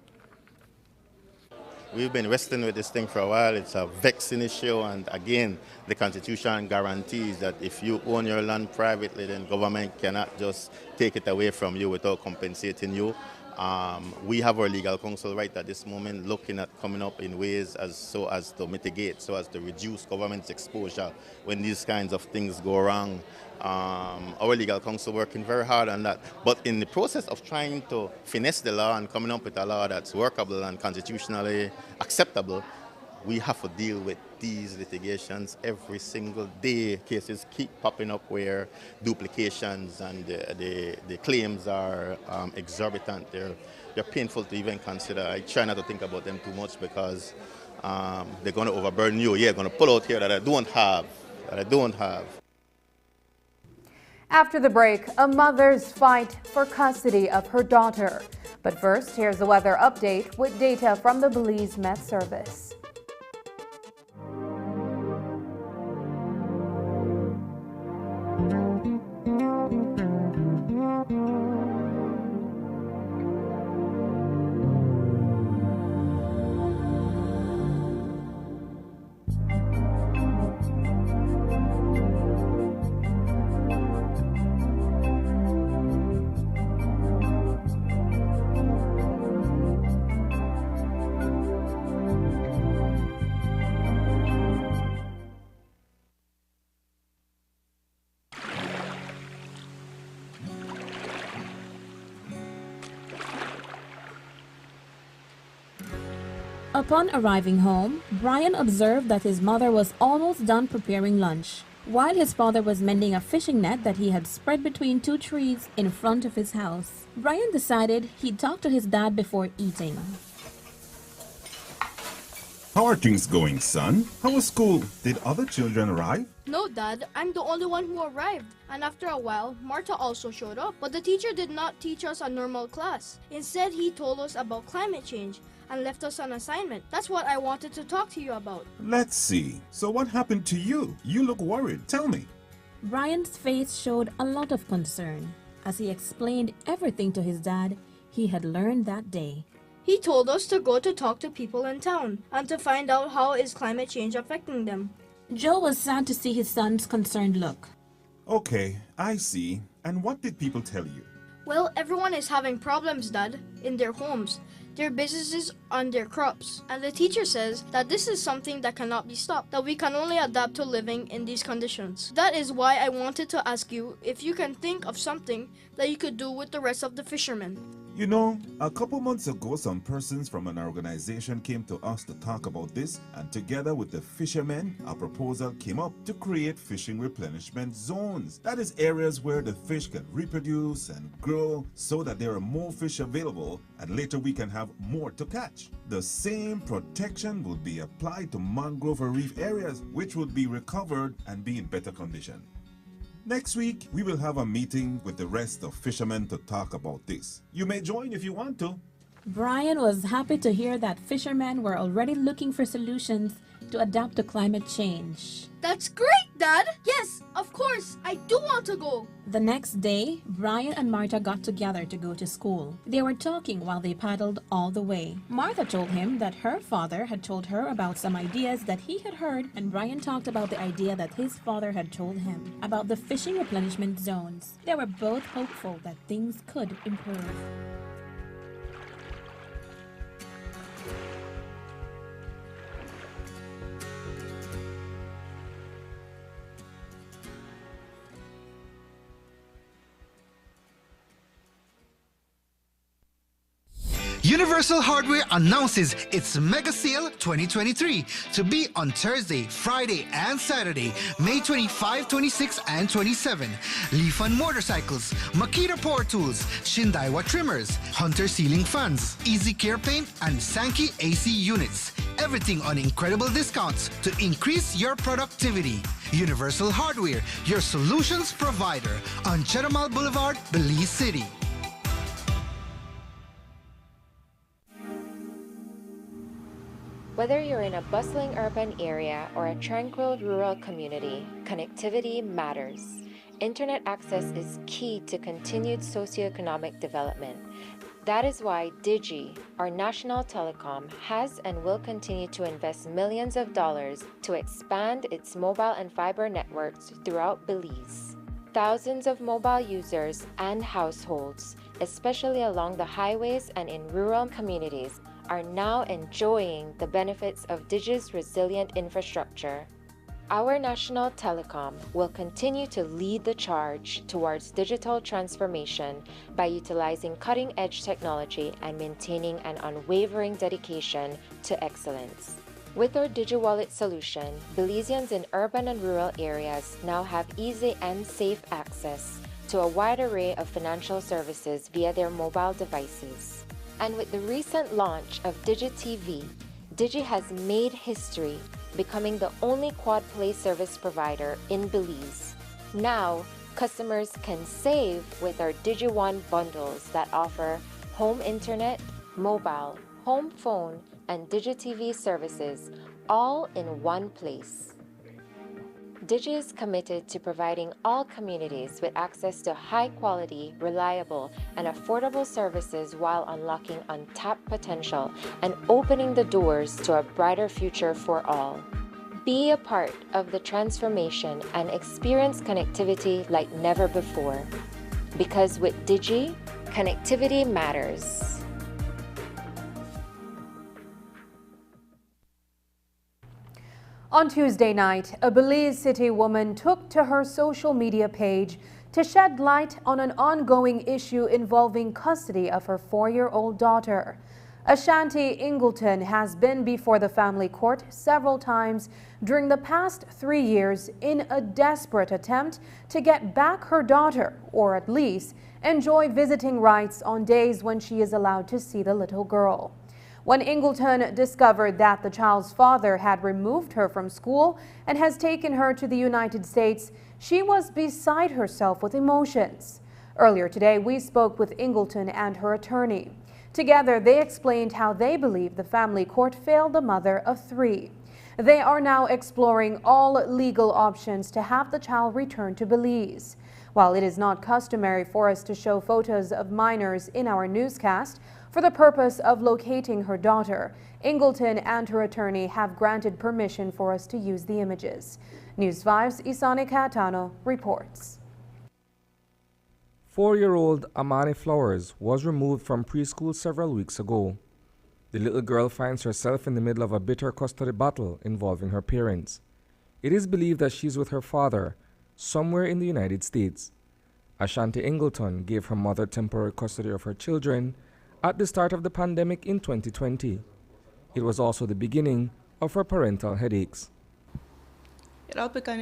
We've been wrestling with this thing for a while. It's a vexing issue, and again, the Constitution guarantees that if you own your land privately, then government cannot just take it away from you without compensating you. We have our legal counsel right at this moment looking at coming up in ways as to mitigate, so as to reduce government's exposure when these kinds of things go wrong. Our legal counsel working very hard on that. But in the process of trying to finesse the law and coming up with a law that's workable and constitutionally acceptable, we have to deal with these litigations every single day. Cases keep popping up where duplications and the claims are exorbitant. They're painful to even consider. I try not to think about them too much because they're going to overburden you. Yeah, going to pull out here that I don't have. After the break, a mother's fight for custody of her daughter. But first, here's the weather update with data from the Belize Met Service. Upon arriving home, Brian observed that his mother was almost done preparing lunch, while his father was mending a fishing net that he had spread between two trees in front of his house. Brian decided he'd talk to his dad before eating. How are things going, son? How was school? Did other children arrive? No, Dad. I'm the only one who arrived. And after a while, Marta also showed up. But the teacher did not teach us a normal class. Instead, he told us about climate change and left us an assignment. That's what I wanted to talk to you about. Let's see. So what happened to you? You look worried. Tell me. Brian's face showed a lot of concern as he explained everything to his dad he had learned that day. He told us to go to talk to people in town and to find out how is climate change affecting them. Joe was sad to see his son's concerned look. Okay, I see. And what did people tell you? Well, everyone is having problems, Dad, in their homes, their businesses, and their crops. And the teacher says that this is something that cannot be stopped, that we can only adapt to living in these conditions. That is why I wanted to ask you if you can think of something that you could do with the rest of the fishermen. You know, a couple months ago, some persons from an organization came to us to talk about this, and together with the fishermen, a proposal came up to create fishing replenishment zones. That is areas where the fish can reproduce and grow so that there are more fish available, and later we can have more to catch. The same protection will be applied to mangrove or reef areas, which would be recovered and be in better condition. Next week, we will have a meeting with the rest of fishermen to talk about this. You may join if you want to. Brian was happy to hear that fishermen were already looking for solutions to adapt to climate change. That's great, Dad! Yes, of course, I do want to go! The next day, Brian and Martha got together to go to school. They were talking while they paddled all the way. Martha told him that her father had told her about some ideas that he had heard, and Brian talked about the idea that his father had told him about the fishing replenishment zones. They were both hopeful that things could improve. Universal Hardware announces its Mega Sale 2023 to be on Thursday, Friday, and Saturday, May 25, 26, and 27. Leafan motorcycles, Makita power tools, Shindaiwa trimmers, Hunter ceiling fans, Easy Care paint, and Sankey AC units. Everything on incredible discounts to increase your productivity. Universal Hardware, your solutions provider on Chedamal Boulevard, Belize City. Whether you're in a bustling urban area or a tranquil rural community, connectivity matters. Internet access is key to continued socioeconomic development. That is why Digi, our national telecom, has and will continue to invest millions of dollars to expand its mobile and fiber networks throughout Belize. Thousands of mobile users and households, especially along the highways and in rural communities, are now enjoying the benefits of Digi's resilient infrastructure. Our national telecom will continue to lead the charge towards digital transformation by utilizing cutting-edge technology and maintaining an unwavering dedication to excellence. With our DigiWallet solution, Belizeans in urban and rural areas now have easy and safe access to a wide array of financial services via their mobile devices. And with the recent launch of Digi TV, Digi has made history, becoming the only quad play service provider in Belize. Now, customers can save with our Digi One bundles that offer home internet, mobile, home phone, and Digi TV services, all in one place. Digi is committed to providing all communities with access to high-quality, reliable, and affordable services while unlocking untapped potential and opening the doors to a brighter future for all. Be a part of the transformation and experience connectivity like never before. Because with Digi, connectivity matters. On Tuesday night, a Belize City woman took to her social media page to shed light on an ongoing issue involving custody of her 4-year-old daughter. Ashanti Ingleton has been before the family court several times during the past 3 years in a desperate attempt to get back her daughter, or at least enjoy visiting rights on days when she is allowed to see the little girl. When Ingleton discovered that the child's father had removed her from school and has taken her to the United States, she was beside herself with emotions. Earlier today, we spoke with Ingleton and her attorney. Together, they explained how they believe the family court failed the mother of 3. They are now exploring all legal options to have the child returned to Belize. While it is not customary for us to show photos of minors in our newscast, for the purpose of locating her daughter, Ingleton and her attorney have granted permission for us to use the images. News 5's Isani Catano reports. 4-year-old Amani Flowers was removed from preschool several weeks ago. The little girl finds herself in the middle of a bitter custody battle involving her parents. It is believed that she's with her father, somewhere in the United States. Ashanti Ingleton gave her mother temporary custody of her children at the start of the pandemic in 2020. It was also the beginning of her parental headaches. It all began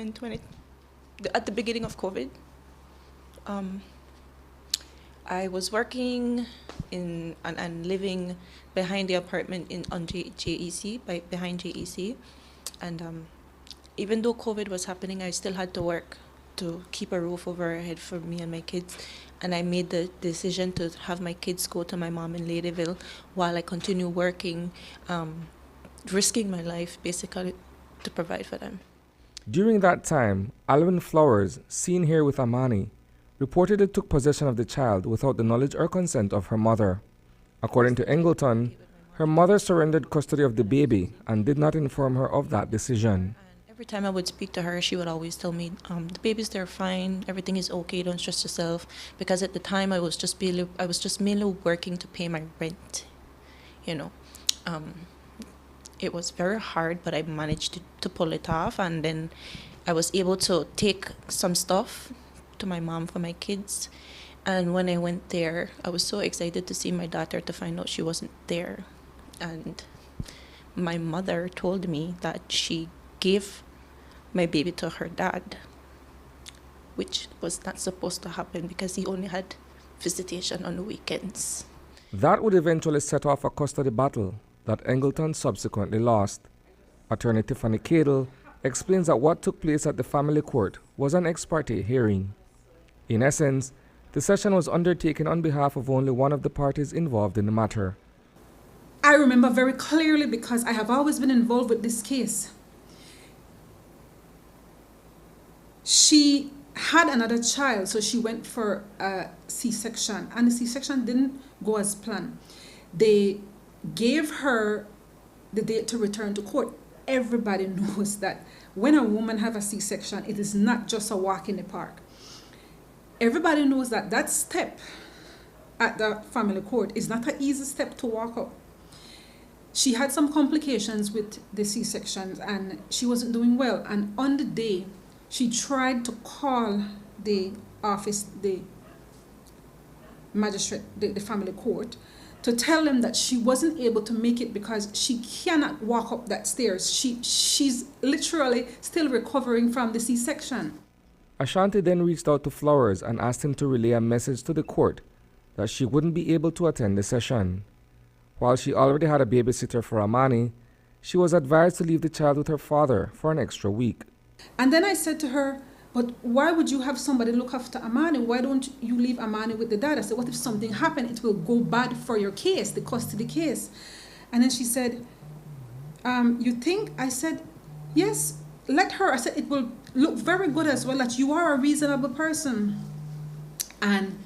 at the beginning of COVID. I was working in and living behind the apartment on JEC, behind JEC, and even though COVID was happening, I still had to work to keep a roof over our head for me and my kids. And I made the decision to have my kids go to my mom in Ladyville while I continue working, risking my life basically to provide for them. During that time, Alvin Flowers, seen here with Amani, reportedly took possession of the child without the knowledge or consent of her mother. According to Ingleton, her mother surrendered custody of the baby and did not inform her of that decision. Every time I would speak to her, she would always tell me, the baby's there fine, everything is okay, don't stress yourself. Because at the time I was just mainly working to pay my rent. You know, it was very hard, but I managed to pull it off, and then I was able to take some stuff to my mom for my kids, And when I went there, I was so excited to see my daughter to find out she wasn't there. And my mother told me that she gave my baby to her dad, which was not supposed to happen because he only had visitation on the weekends. That would eventually set off a custody battle that Engleton subsequently lost. Attorney Tiffany Cadle explains that what took place at the family court was an ex parte hearing. In essence, the session was undertaken on behalf of only one of the parties involved in the matter. I remember very clearly because I have always been involved with this case. She had another child, so she went for a C-section, and the C-section didn't go as planned. They gave her the date to return to court. Everybody knows that when a woman has a C-section, it is not just a walk in the park. Everybody knows that that step at the family court is not an easy step to walk up. She had some complications with the C-sections and she wasn't doing well. And on the day, she tried to call the office, the magistrate, the family court, to tell them that she wasn't able to make it because she cannot walk up that stairs. She's literally still recovering from the C-section. Ashanti then reached out to Flowers and asked him to relay a message to the court that she wouldn't be able to attend the session. While she already had a babysitter for Amani, she was advised to leave the child with her father for an extra week. And then I said to her, but why would you have somebody look after Amani? Why don't you leave Amani with the dad? I said, what if something happened? It will go bad for your case, the custody case. And then she said, you think? I said, yes, let her. I said, it will look very good as well that you are a reasonable person. And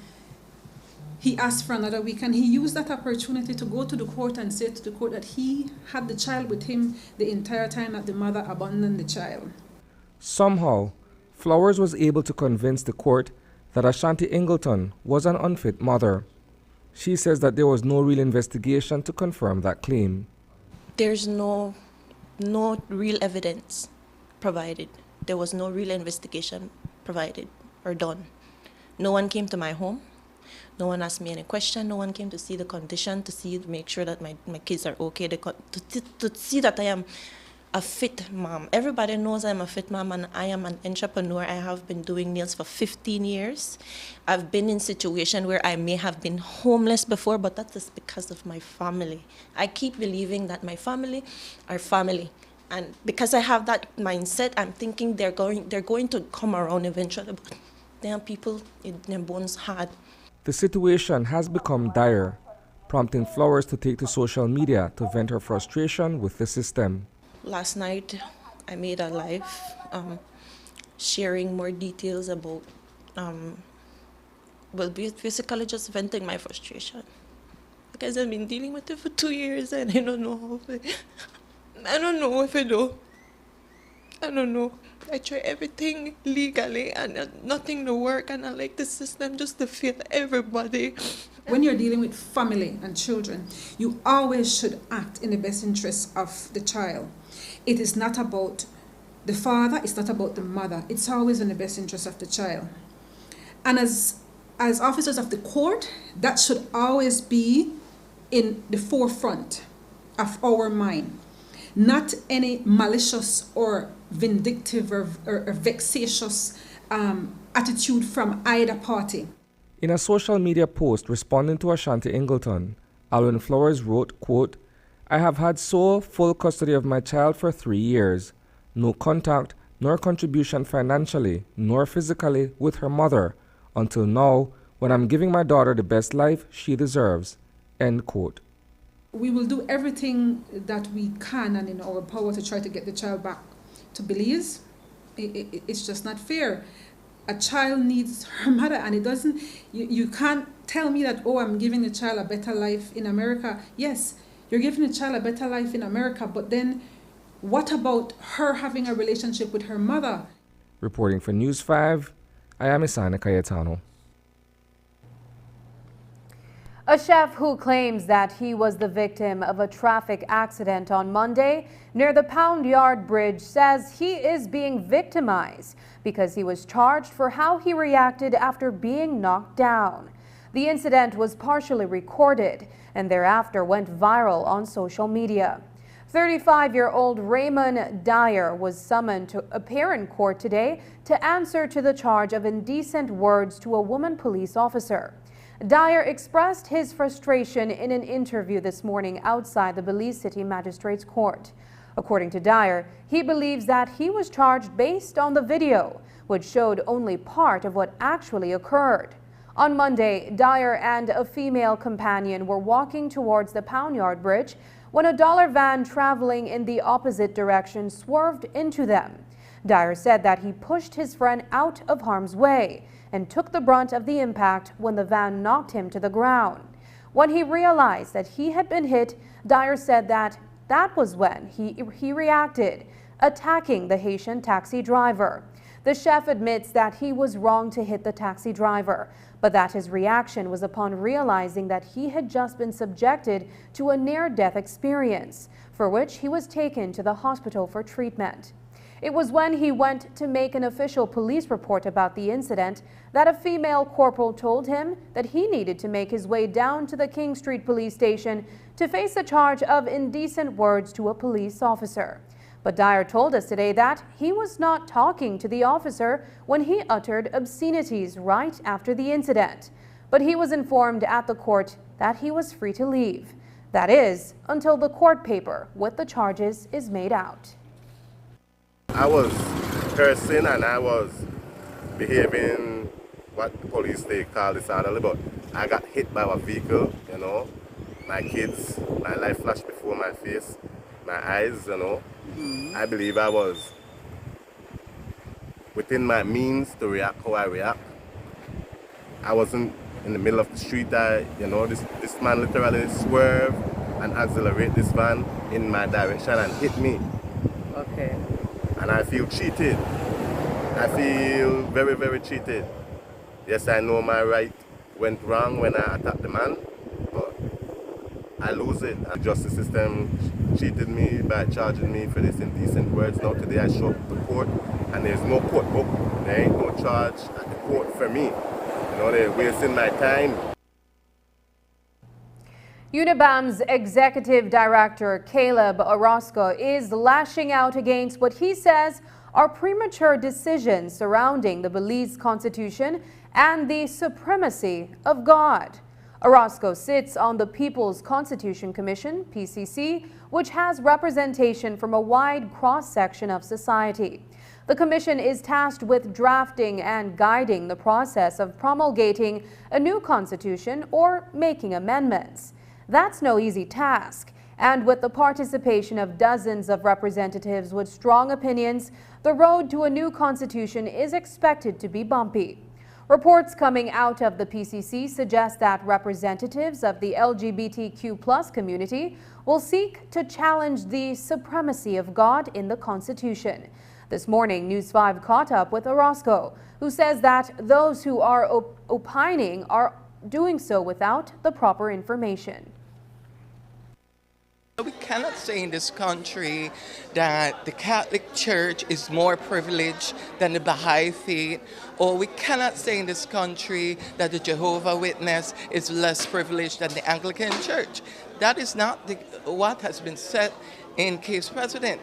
he asked for another week, and he used that opportunity to go to the court and say to the court that he had the child with him the entire time that the mother abandoned the child. Somehow, Flowers was able to convince the court that Ashanti Engleton was an unfit mother. She says that there was no real investigation to confirm that claim. There's no real evidence provided. There was no real investigation provided or done. No one came to my home. No one asked me any question. No one came to see the condition, to make sure that my kids are okay, to see that I am a fit mom. Everybody knows I'm a fit mom and I am an entrepreneur. I have been doing nails for 15 years. I've been in situations where I may have been homeless before, but that is because of my family. I keep believing that my family are family. And because I have that mindset, I'm thinking they're going to come around eventually. But damn, people, their bones hard. The situation has become dire, prompting Flowers to take to social media to vent her frustration with the system. Last night, I made a live sharing more details about, basically just venting my frustration. Because I've been dealing with it for 2 years and I don't know I don't know if I do. I don't know. I try everything legally and nothing to work, and I like the system just to fail everybody. When you're dealing with family and children, you always should act in the best interest of the child. It is not about the father, it's not about the mother. It's always in the best interest of the child. And as officers of the court, that should always be in the forefront of our mind. Not any malicious or vindictive or vexatious attitude from either party. In a social media post responding to Ashanti Engleton, Alwyn Flowers wrote, quote, "I have had sole full custody of my child for 3 years. No contact nor contribution financially nor physically with her mother until now when I'm giving my daughter the best life she deserves." End quote. We will do everything that we can and in our power to try to get the child back to Belize. It's just not fair. A child needs her mother, and it doesn't, you can't tell me that, oh, I'm giving the child a better life in America. Yes, you're giving the child a better life in America, but then what about her having a relationship with her mother? Reporting for News 5, I am Isana Cayetano. A chef who claims that he was the victim of a traffic accident on Monday near the Pound Yard Bridge says he is being victimized because he was charged for how he reacted after being knocked down. The incident was partially recorded and thereafter went viral on social media. 35-year-old Raymond Dyer was summoned to appear in court today to answer to the charge of indecent words to a woman police officer. Dyer expressed his frustration in an interview this morning outside the Belize City Magistrates Court. According to Dyer, he believes that he was charged based on the video, which showed only part of what actually occurred. On Monday, Dyer and a female companion were walking towards the Pound Yard Bridge when a dollar van traveling in the opposite direction swerved into them. Dyer said that he pushed his friend out of harm's way and took the brunt of the impact when the van knocked him to the ground. When he realized that he had been hit, Dyer said that was when he reacted, attacking the Haitian taxi driver. The chef admits that he was wrong to hit the taxi driver, but that his reaction was upon realizing that he had just been subjected to a near-death experience, for which he was taken to the hospital for treatment. It was when he went to make an official police report about the incident that a female corporal told him that he needed to make his way down to the King Street police station to face a charge of indecent words to a police officer. But Dyer told us today that he was not talking to the officer when he uttered obscenities right after the incident. But he was informed at the court that he was free to leave. That is, until the court paper with the charges is made out. I was cursing and I was behaving what the police they call disorderly, but I got hit by a vehicle, you know. My kids, my life flashed before my face, my eyes, you know. I believe I was within my means to react how I react. I wasn't in the middle of the street. This man literally swerved and accelerate this van in my direction and hit me. Okay. And I feel cheated. I feel very, very cheated. Yes, I know my right went wrong when I attacked the man, but I lose it. The justice system cheated me by charging me for this indecent words. Now today I show up to court and there's no court book. There ain't no charge at the court for me. You know, they're wasting my time. Unibam's executive director, Caleb Orozco, is lashing out against what he says are premature decisions surrounding the Belize Constitution and the supremacy of God. Orozco sits on the People's Constitution Commission, PCC, which has representation from a wide cross-section of society. The commission is tasked with drafting and guiding the process of promulgating a new constitution or making amendments. That's no easy task, and with the participation of dozens of representatives with strong opinions, the road to a new constitution is expected to be bumpy. Reports coming out of the PCC suggest that representatives of the LGBTQ+ community will seek to challenge the supremacy of God in the Constitution. This morning, News 5 caught up with Orozco, who says that those who are opining are doing so without the proper information. We cannot say in this country that the Catholic Church is more privileged than the Baha'i faith, or we cannot say in this country that the Jehovah's Witness is less privileged than the Anglican Church. That is not what has been said in case precedent.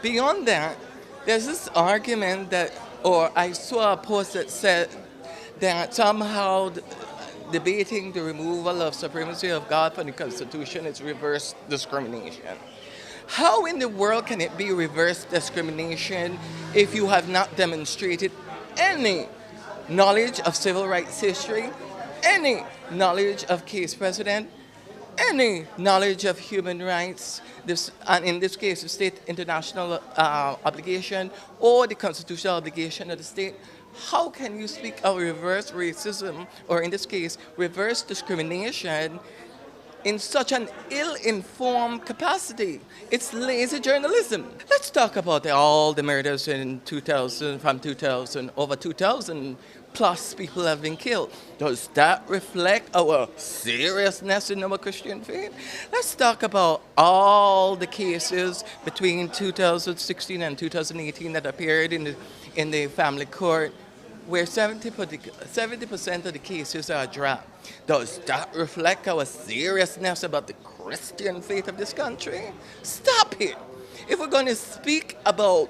Beyond that, there's this argument that, or I saw a post that said that somehow debating the removal of supremacy of God from the Constitution is reverse discrimination. How in the world can it be reverse discrimination if you have not demonstrated any knowledge of civil rights history, any knowledge of case precedent, any knowledge of human rights, and in this case the state international obligation or the constitutional obligation of the state? How can you speak of reverse racism, or in this case, reverse discrimination, in such an ill-informed capacity. It's lazy journalism. Let's talk about all the murders in 2000, from 2000, over 2,000 plus people have been killed. Does that reflect our seriousness in our Christian faith? Let's talk about all the cases between 2016 and 2018 that appeared in the family court, where 70% of the cases are dropped. Does that reflect our seriousness about the Christian faith of this country? Stop it. If we're going to speak about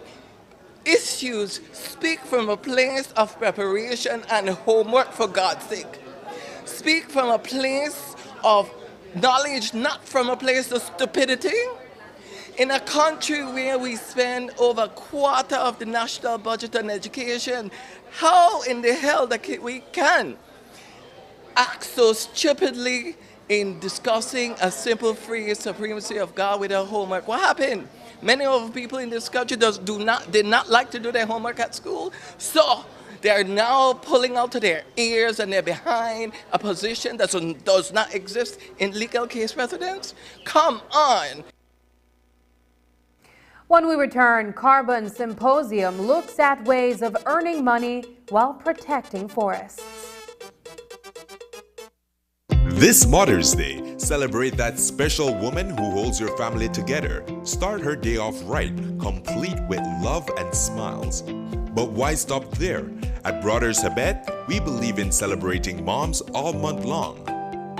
issues, speak from a place of preparation and homework, for God's sake. Speak from a place of knowledge, not from a place of stupidity. In a country where we spend over a quarter of the national budget on education, how in the hell that we can act so stupidly in discussing a simple phrase, supremacy of God, without homework? What happened? Many of the people in this country did not like to do their homework at school, so they're now pulling out to their ears and they're behind a position that does not exist in legal case precedents. Come on. When we return, Carbon Symposium looks at ways of earning money while protecting forests. This Mother's Day, celebrate that special woman who holds your family together. Start her day off right, complete with love and smiles. But why stop there? At Brothers Habet, we believe in celebrating moms all month long.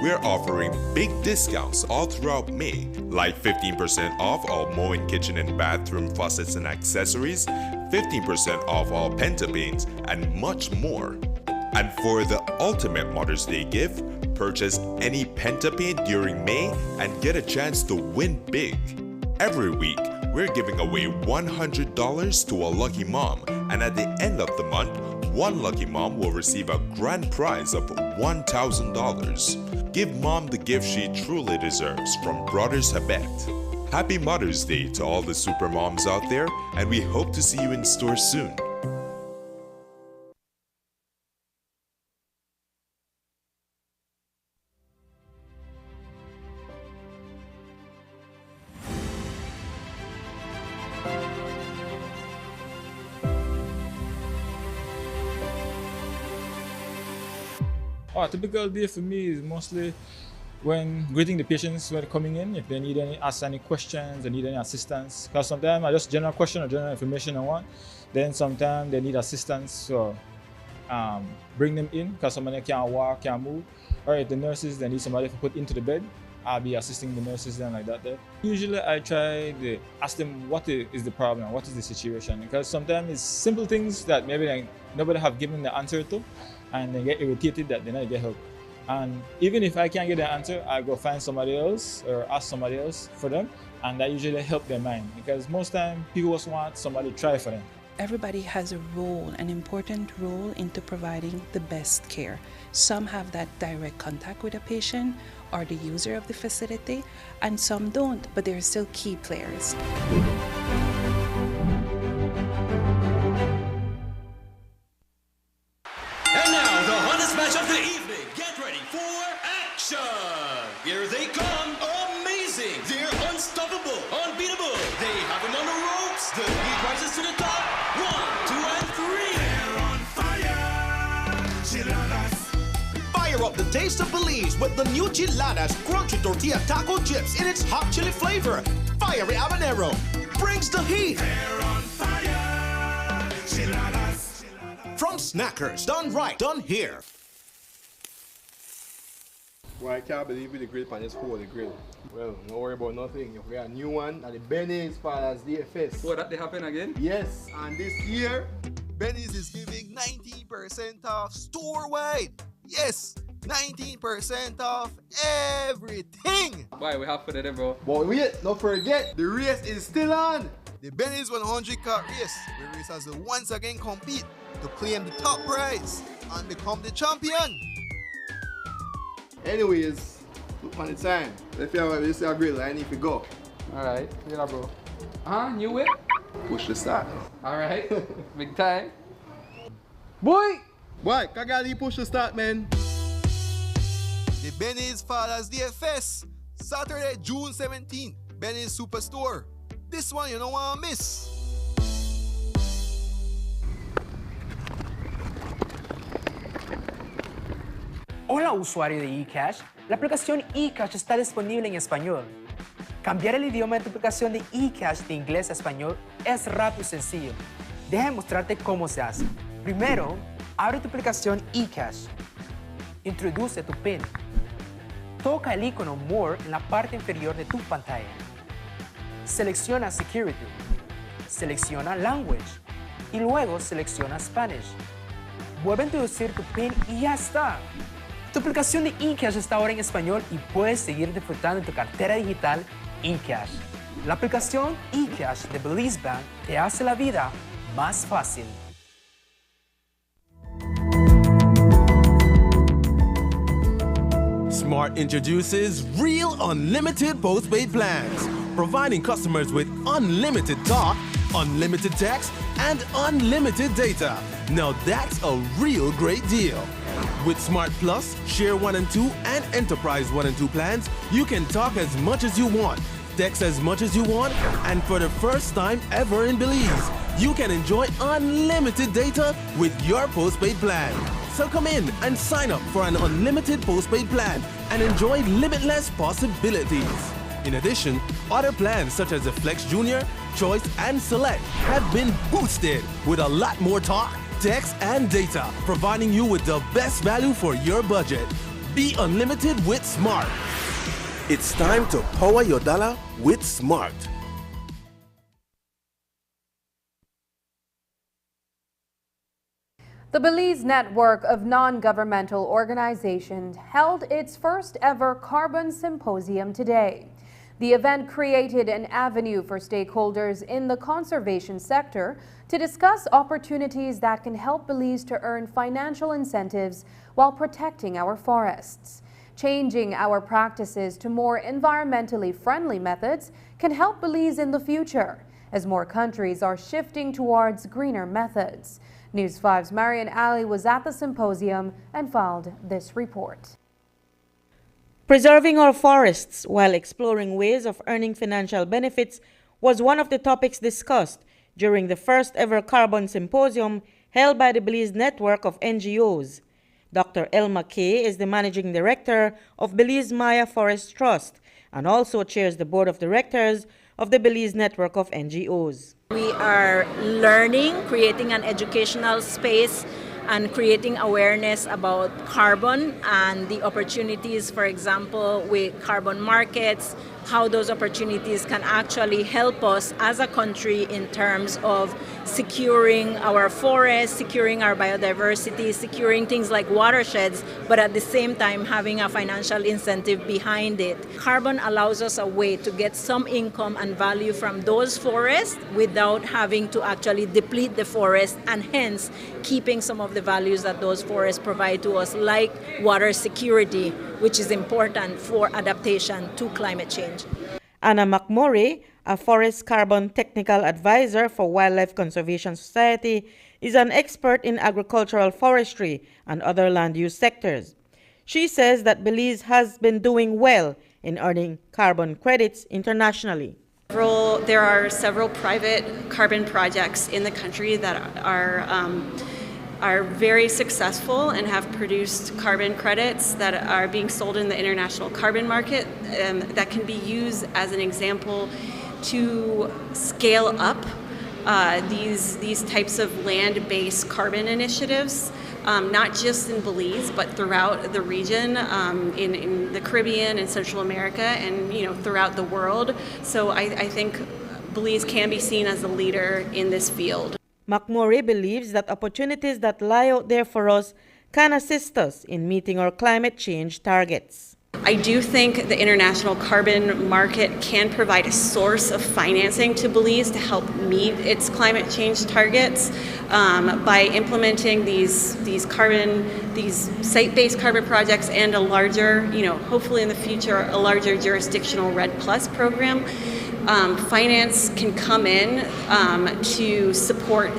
We're offering big discounts all throughout May, like 15% off all mowing, kitchen and bathroom faucets and accessories, 15% off all Penta paints, and much more. And for the ultimate Mother's Day gift, purchase any Penta paint during May and get a chance to win big. Every week, we're giving away $100 to a lucky mom, and at the end of the month, one lucky mom will receive a grand prize of $1,000. Give mom the gift she truly deserves from Brothers Habet. Happy Mother's Day to all the super moms out there, and we hope to see you in store soon. A typical day for me is mostly when greeting the patients when coming in, if they need ask any questions, they need any assistance. Because sometimes I just general question or general information I want. Then sometimes they need assistance, so bring them in because somebody can't walk, can't move. Or if the nurses, they need somebody to put into the bed, I'll be assisting the nurses then like that there. Usually I try to ask them what is the problem, what is the situation. Because sometimes it's simple things that maybe nobody have given the answer to, and they get irritated that they not get help. And even if I can't get the answer, I go find somebody else or ask somebody else for them, and that usually help their mind. Because most time people just want somebody to try for them. Everybody has a role, an important role into providing the best care. Some have that direct contact with a patient or the user of the facility, and some don't, but they're still key players. And now, the hottest match of the evening. Get ready for action! Here they come. Amazing! They're unstoppable, unbeatable. They have them on the ropes. The heat rises to the top. 1, 2, and 3. They're on fire. Chiladas. Fire up the taste of Belize with the new Chiladas crunchy tortilla taco chips in its hot chili flavor. Fiery habanero brings the heat. They're on fire. Chiladas. From Snackers, done right, done here. Well, I can't believe the grill pan is full of the grill. Well, don't worry about nothing. We got a new one at the Benny's Father's Day Fest. So that they happen again? Yes, and this year, Benny's is giving 19% off store-wide. Yes, 19% off everything. Why, we have for the day, bro. But wait, don't forget, the race is still on. The Benny's 100-car race, where racers will once again compete to claim the top prize and become the champion. Anyways, look on the time. If you have this grill, I need to go. Alright, yeah, bro. New whip? Push the start. Alright, big time. Boy, Kagali push the start, man. The Benny's Father's Day Fest Saturday, June 17th, Belize Superstore. This one you don't want to miss. Hola usuario de eCash, la aplicación eCash está disponible en español. Cambiar el idioma de tu aplicación de eCash de inglés a español es rápido y sencillo. Déjame mostrarte cómo se hace. Primero, abre tu aplicación eCash. Introduce tu PIN. Toca el icono More en la parte inferior de tu pantalla. Selecciona Security. Selecciona Language. Y luego selecciona Spanish. Vuelve a introducir tu PIN y ya está. Tu aplicación de eCash está ahora en español y puedes seguir disfrutando de tu cartera digital eCash. La aplicación eCash de Belize Bank te hace la vida más fácil. Smart introduces Real Unlimited Postpaid Plans, providing customers with unlimited talk, unlimited text, and unlimited data. Now that's a real great deal. With Smart Plus, Share 1 and 2, and Enterprise 1 and 2 plans, you can talk as much as you want, text as much as you want, and for the first time ever in Belize, you can enjoy unlimited data with your postpaid plan. So come in and sign up for an unlimited postpaid plan and enjoy limitless possibilities. In addition, other plans such as the Flex Junior, Choice, and Select have been boosted with a lot more talk, text, and data, providing you with the best value for your budget. Be unlimited with Smart. It's time to power your dollar with Smart. The Belize network of non-governmental organizations held its first ever carbon symposium today. The event created an avenue for stakeholders in the conservation sector to discuss opportunities that can help Belize to earn financial incentives while protecting our forests. Changing our practices to more environmentally friendly methods can help Belize in the future, as more countries are shifting towards greener methods. News 5's Marian Ali was at the symposium and filed this report. Preserving our forests while exploring ways of earning financial benefits was one of the topics discussed during the first ever carbon symposium held by the Belize network of NGOs. Dr. Elma Kay is the managing director of Belize Maya Forest Trust and also chairs the board of directors of the Belize network of NGOs. We are learning, creating an educational space and creating awareness about carbon and the opportunities, for example, with carbon markets, how those opportunities can actually help us as a country in terms of securing our forests, securing our biodiversity, securing things like watersheds, but at the same time having a financial incentive behind it. Carbon allows us a way to get some income and value from those forests without having to actually deplete the forest and hence keeping some of the values that those forests provide to us, like water security, which is important for adaptation to climate change. Anna McMurray, a forest carbon technical advisor for Wildlife Conservation Society, is an expert in agricultural forestry and other land use sectors. She says that Belize has been doing well in earning carbon credits internationally. There are several private carbon projects in the country that are very successful and have produced carbon credits that are being sold in the international carbon market that can be used as an example to scale up these types of land-based carbon initiatives, not just in Belize, but throughout the region, in the Caribbean and Central America, and throughout the world. So I think Belize can be seen as a leader in this field. McMurray believes that opportunities that lie out there for us can assist us in meeting our climate change targets. I do think the international carbon market can provide a source of financing to Belize to help meet its climate change targets by implementing these site-based carbon projects and a larger, hopefully in the future, a larger jurisdictional RED Plus program. Finance can come in to support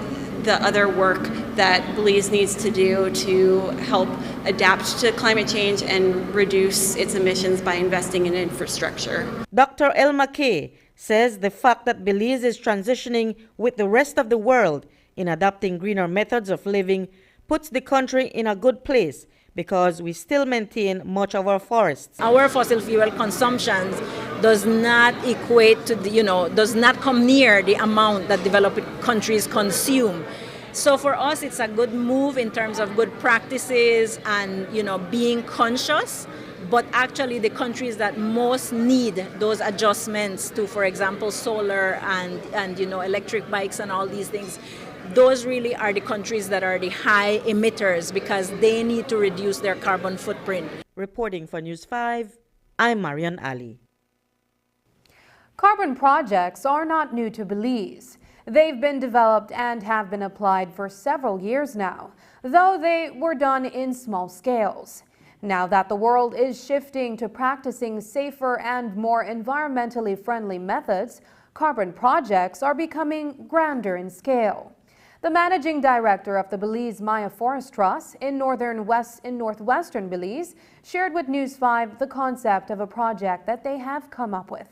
the other work that Belize needs to do to help adapt to climate change and reduce its emissions by investing in infrastructure. Dr. Elma Kay says the fact that Belize is transitioning with the rest of the world in adopting greener methods of living puts the country in a good place because we still maintain much of our forests. Our fossil fuel consumption does not equate to does not come near the amount that developed countries consume. So for us, it's a good move in terms of good practices and being conscious. But actually, the countries that most need those adjustments to, for example, solar and electric bikes and all these things, those really are the countries that are the high emitters because they need to reduce their carbon footprint. Reporting for News 5, I'm Marian Ali. Carbon projects are not new to Belize. They've been developed and have been applied for several years now, though they were done in small scales. Now that the world is shifting to practicing safer and more environmentally friendly methods, carbon projects are becoming grander in scale. The managing director of the Belize Maya Forest Trust in northwestern Belize shared with News 5 the concept of a project that they have come up with.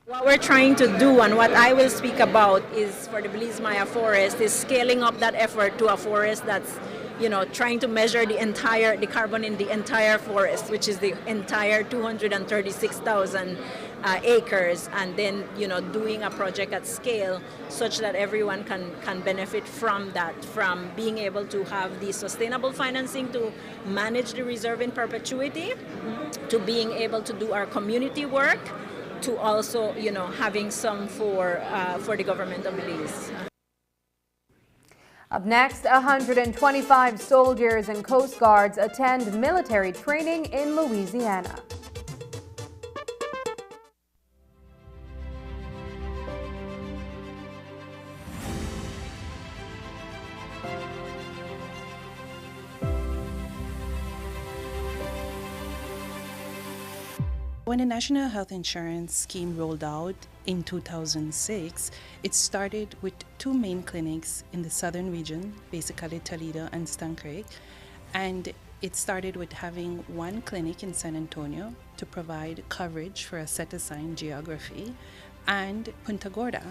What we're trying to do and what I will speak about is for the Belize Maya Forest is scaling up that effort to a forest that's trying to measure the carbon in the entire forest, which is the entire 236,000 acres, and then doing a project at scale such that everyone can benefit from that, from being able to have the sustainable financing to manage the reserve in perpetuity, to being able to do our community work, to also having some for the government of Belize. Up next, 125 soldiers and Coast Guards attend military training in Louisiana. When the National Health Insurance Scheme rolled out in 2006, it started with two main clinics in the southern region, basically Toledo and Stankrake, and it started with having one clinic in San Antonio to provide coverage for a set-assigned geography, and Punta Gorda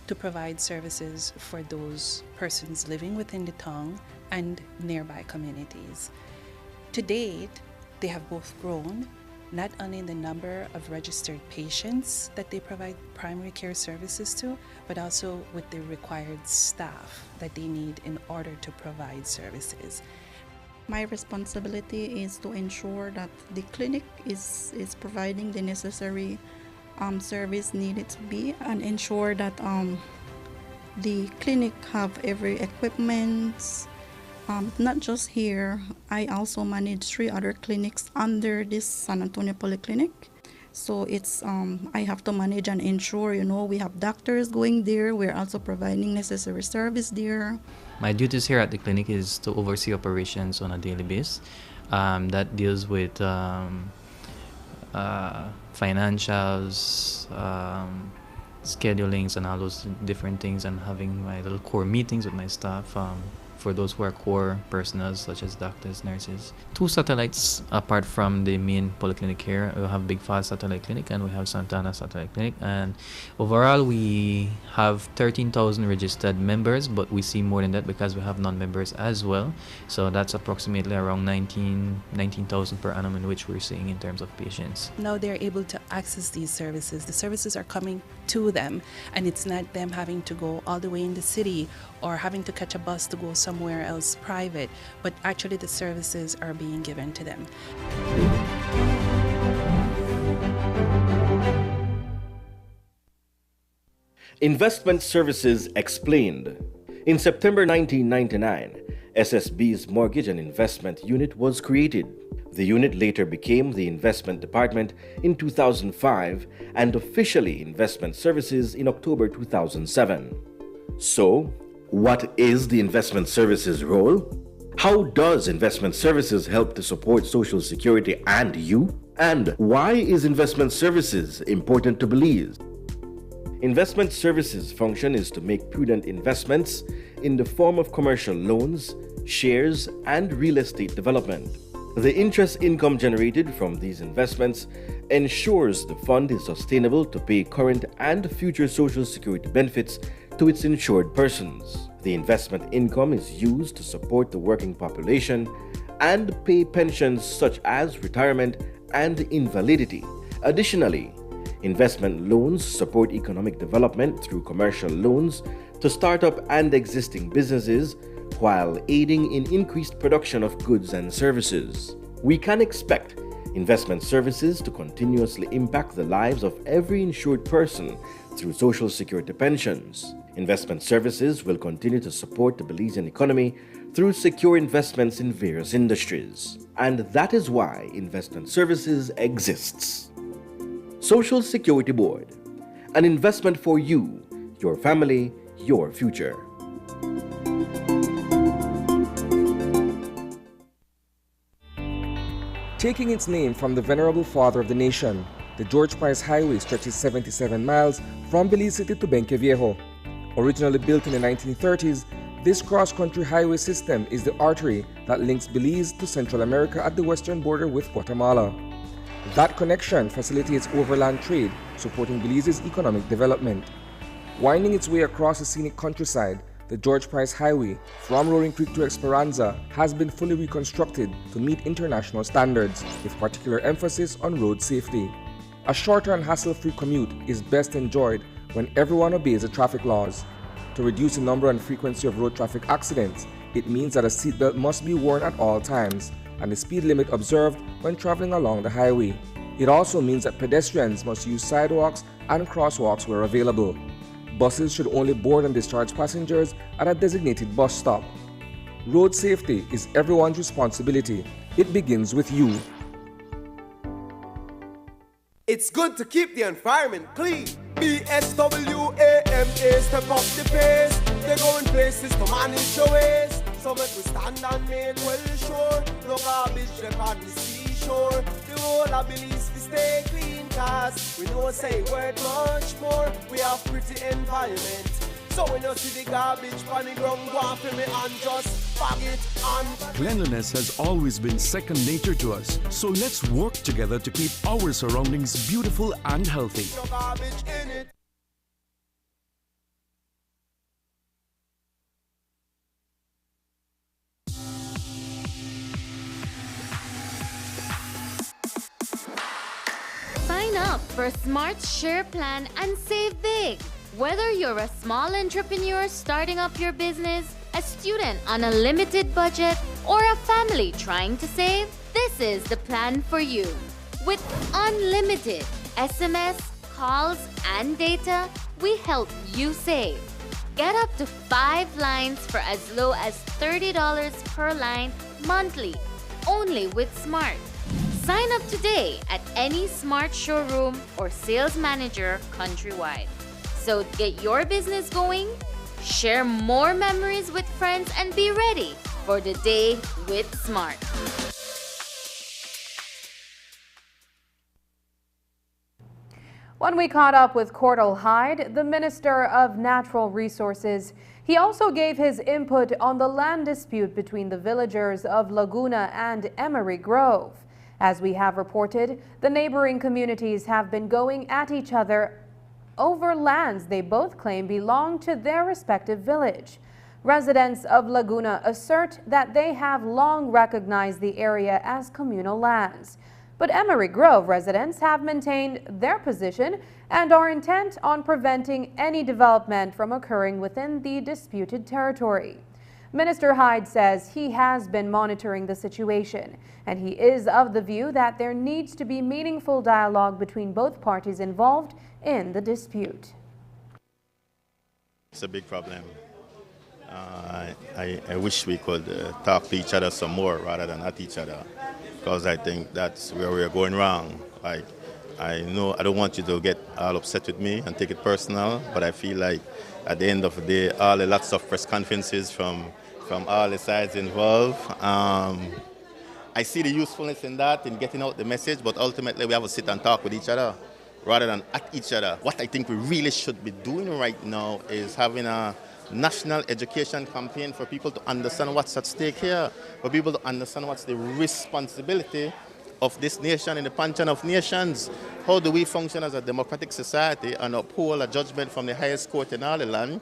to provide services for those persons living within the town and nearby communities. To date, they have both grown, not only in the number of registered patients that they provide primary care services to, but also with the required staff that they need in order to provide services. My responsibility is to ensure that the clinic is providing the necessary service needed to be, and ensure that the clinic have every equipment. Not just here, I also manage 3 other clinics under this San Antonio Polyclinic. So it's I have to manage and ensure, we have doctors going there. We're also providing necessary service there. My duties here at the clinic is to oversee operations on a daily basis. That deals with financials, schedulings, and all those different things, and having my little core meetings with my staff. For those who are core personnel, such as doctors, nurses. 2 satellites apart from the main polyclinic here. We have Big Falls Satellite Clinic and we have Santana Satellite Clinic. And overall, we have 13,000 registered members, but we see more than that because we have non-members as well. So that's approximately around 19,000 per annum, in which we're seeing in terms of patients. Now they're able to access these services. The services are coming to them, and it's not them having to go all the way in the city or having to catch a bus to go somewhere else private, but actually the services are being given to them. Investment Services Explained. In September 1999, SSB's Mortgage and Investment Unit was created. The unit later became the Investment Department in 2005 and officially Investment Services in October 2007. So, what is the Investment Services role? How does Investment Services help to support Social Security and you? And why is Investment Services important to Belize? Investment Services' function is to make prudent investments in the form of commercial loans, shares, and real estate development. The interest income generated from these investments ensures the fund is sustainable to pay current and future Social Security benefits to its insured persons. The investment income is used to support the working population and pay pensions such as retirement and invalidity. Additionally, investment loans support economic development through commercial loans to startup and existing businesses while aiding in increased production of goods and services. We can expect investment services to continuously impact the lives of every insured person through Social Security pensions. Investment services will continue to support the Belizean economy through secure investments in various industries. And that is why investment services exists. Social Security Board, an investment for you, your family, your future. Taking its name from the venerable father of the nation, the George Price Highway stretches 77 miles from Belize City to Benqueviejo. Originally built in the 1930s, this cross-country highway system is the artery that links Belize to Central America at the western border with Guatemala. That connection facilitates overland trade, supporting Belize's economic development. Winding its way across the scenic countryside, the George Price Highway from Roaring Creek to Esperanza has been fully reconstructed to meet international standards, with particular emphasis on road safety. A shorter and hassle-free commute is best enjoyed when everyone obeys the traffic laws. To reduce the number and frequency of road traffic accidents, it means that a seatbelt must be worn at all times and the speed limit observed when traveling along the highway. It also means that pedestrians must use sidewalks and crosswalks where available. Buses should only board and discharge passengers at a designated bus stop. Road safety is everyone's responsibility. It begins with you. It's good to keep the environment clean. BSWAMA, step up the pace. They're going places to manage your waste. So make we stand and make well sure. No garbage left on the seashore. The whole of Belize we stay clean, cause we know say worth much more. We have pretty environment. So when you see the garbage on the ground, go off me and just bag it on. Cleanliness has always been second nature to us. So let's work together to keep our surroundings beautiful and healthy. No garbage in it. Sign up for Smart Share Plan and save big. Whether you're a small entrepreneur starting up your business, a student on a limited budget, or a family trying to save, this is the plan for you. With unlimited SMS, calls, and data, we help you save. Get up to 5 lines for as low as $30 per line monthly, only with Smart. Sign up today at any Smart showroom or sales manager countrywide. So get your business going, share more memories with friends, and be ready for the day with Smart. When we caught up with Cordell Hyde, the Minister of Natural Resources, he also gave his input on the land dispute between the villagers of Laguna and Emery Grove. As we have reported, the neighboring communities have been going at each other over lands they both claim belong to their respective village. Residents of Laguna assert that they have long recognized the area as communal lands. But Emery Grove residents have maintained their position and are intent on preventing any development from occurring within the disputed territory. Minister Hyde says he has been monitoring the situation, and he is of the view that there needs to be meaningful dialogue between both parties involved in the dispute. It's a big problem. I wish we could talk to each other some more rather than at each other, because I think that's where we're going wrong. Like, I know I don't want you to get all upset with me and take it personal, but I feel like at the end of the day, all the lots of press conferences from all the sides involved, I see the usefulness in that, in getting out the message, but ultimately we have to sit and talk with each other rather than at each other. What I think we really should be doing right now is having a national education campaign for people to understand what's at stake here, for people to understand what's the responsibility of this nation in the pantheon of nations. How do we function as a democratic society and uphold a judgment from the highest court in all the land,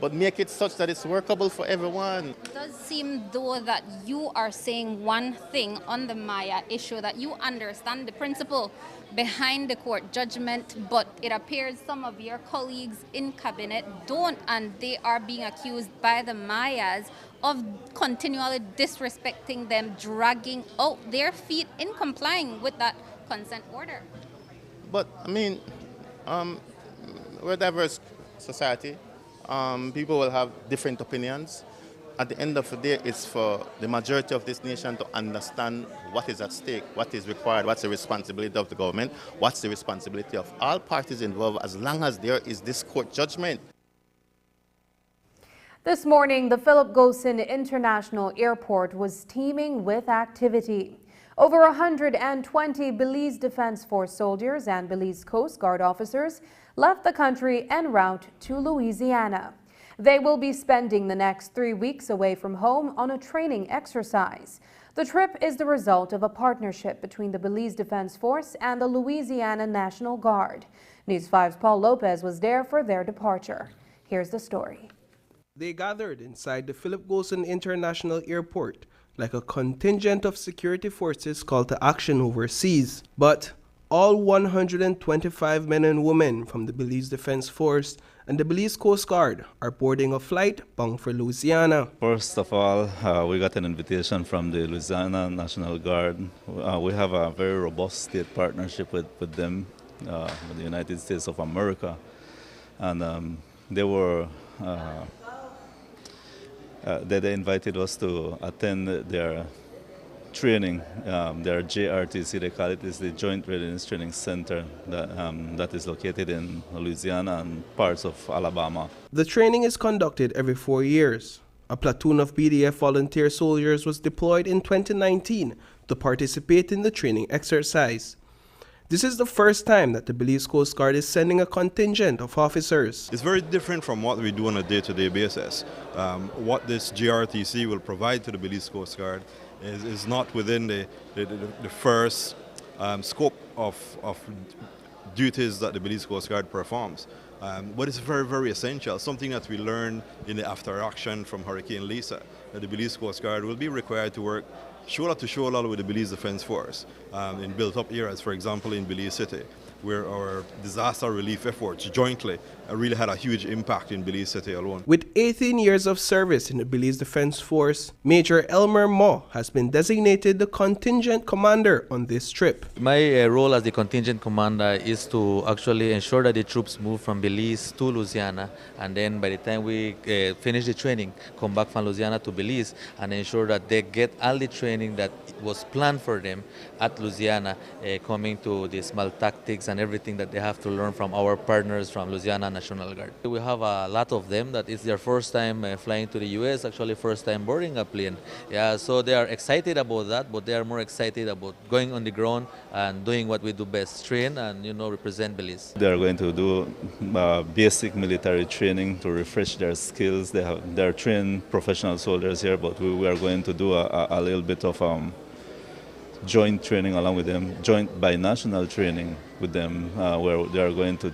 but make it such that it's workable for everyone? It does seem though that you are saying one thing on the Maya issue, that you understand the principle behind the court judgment, but it appears some of your colleagues in cabinet don't, and they are being accused by the Mayas of continually disrespecting them, dragging out their feet in complying with that consent order. But I mean, we're a diverse society. People will have different opinions. At the end of the day, it's for the majority of this nation to understand what is at stake, what is required, what's the responsibility of the government, what's the responsibility of all parties involved, as long as there is this court judgment. This morning, the Philip Gosen International Airport was teeming with activity. Over 120 Belize Defense Force soldiers and Belize Coast Guard officers left the country en route to Louisiana. They will be spending the next 3 weeks away from home on a training exercise. The trip is the result of a partnership between the Belize Defense Force and the Louisiana National Guard. News 5's Paul Lopez was there for their departure. Here's the story. They gathered inside the Philip Gosen International Airport like a contingent of security forces called to action overseas. But all 125 men and women from the Belize Defense Force and the Belize Coast Guard are boarding a flight bound for Louisiana. First of all, we got an invitation from the Louisiana National Guard. We have a very robust state partnership with them, with the United States of America. And they invited us to attend their training, their JRTC, they call it, is the Joint Readiness Training Center that is located in Louisiana and parts of Alabama. The training is conducted every 4 years. A platoon of BDF volunteer soldiers was deployed in 2019 to participate in the training exercise. This is the first time that the Belize Coast Guard is sending a contingent of officers. It's very different from what we do on a day-to-day basis. What this GRTC will provide to the Belize Coast Guard is not within the first scope of duties that the Belize Coast Guard performs. But it's very, very essential, something that we learned in the after action from Hurricane Lisa, that the Belize Coast Guard will be required to work shoulder to shoulder with the Belize Defense Force in built-up areas, for example, in Belize City, where our disaster relief efforts jointly really had a huge impact in Belize City alone. With 18 years of service in the Belize Defense Force, Major Elmer Moore has been designated the contingent commander on this trip. My role as the contingent commander is to actually ensure that the troops move from Belize to Louisiana, and then by the time we finish the training, come back from Louisiana to Belize and ensure that they get all the training that was planned for them at Louisiana, coming to the small tactics and everything that they have to learn from our partners from Louisiana National Guard. We have a lot of them that it's their first time flying to the U.S., actually first time boarding a plane. Yeah, so they are excited about that, but they are more excited about going on the ground and doing what we do best, train and, represent Belize. They are going to do basic military training to refresh their skills. They're trained professional soldiers here, but we are going to do a little bit of joint training along with them, joint binational training with them, where they are going to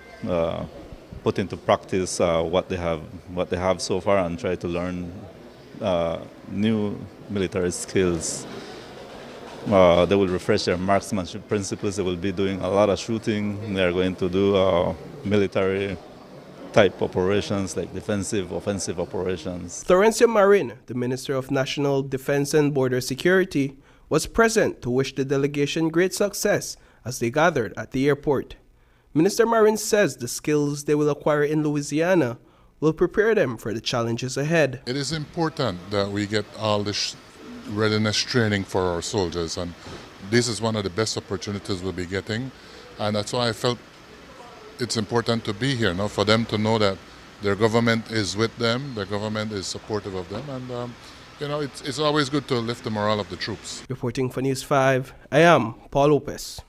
put into practice what they have so far and try to learn new military skills. They will refresh their marksmanship principles. They will be doing a lot of shooting. They are going to do military type operations like defensive, offensive operations. Florencia Marin, the Minister of National Defense and Border Security, was present to wish the delegation great success as they gathered at the airport. Minister Marin says the skills they will acquire in Louisiana will prepare them for the challenges ahead. It is important that we get all this readiness training for our soldiers, and this is one of the best opportunities we'll be getting, and that's why I felt it's important to be here, for them to know that their government is with them, their government is supportive of them, and it's always good to lift the morale of the troops. Reporting for News 5, I am Paul Lopez.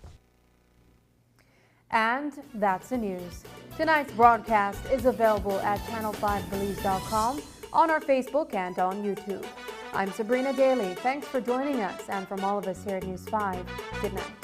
And that's the news. Tonight's broadcast is available at channel5belize.com, on our Facebook and on YouTube. I'm Sabrina Daly. Thanks for joining us, and from all of us here at News 5, good night.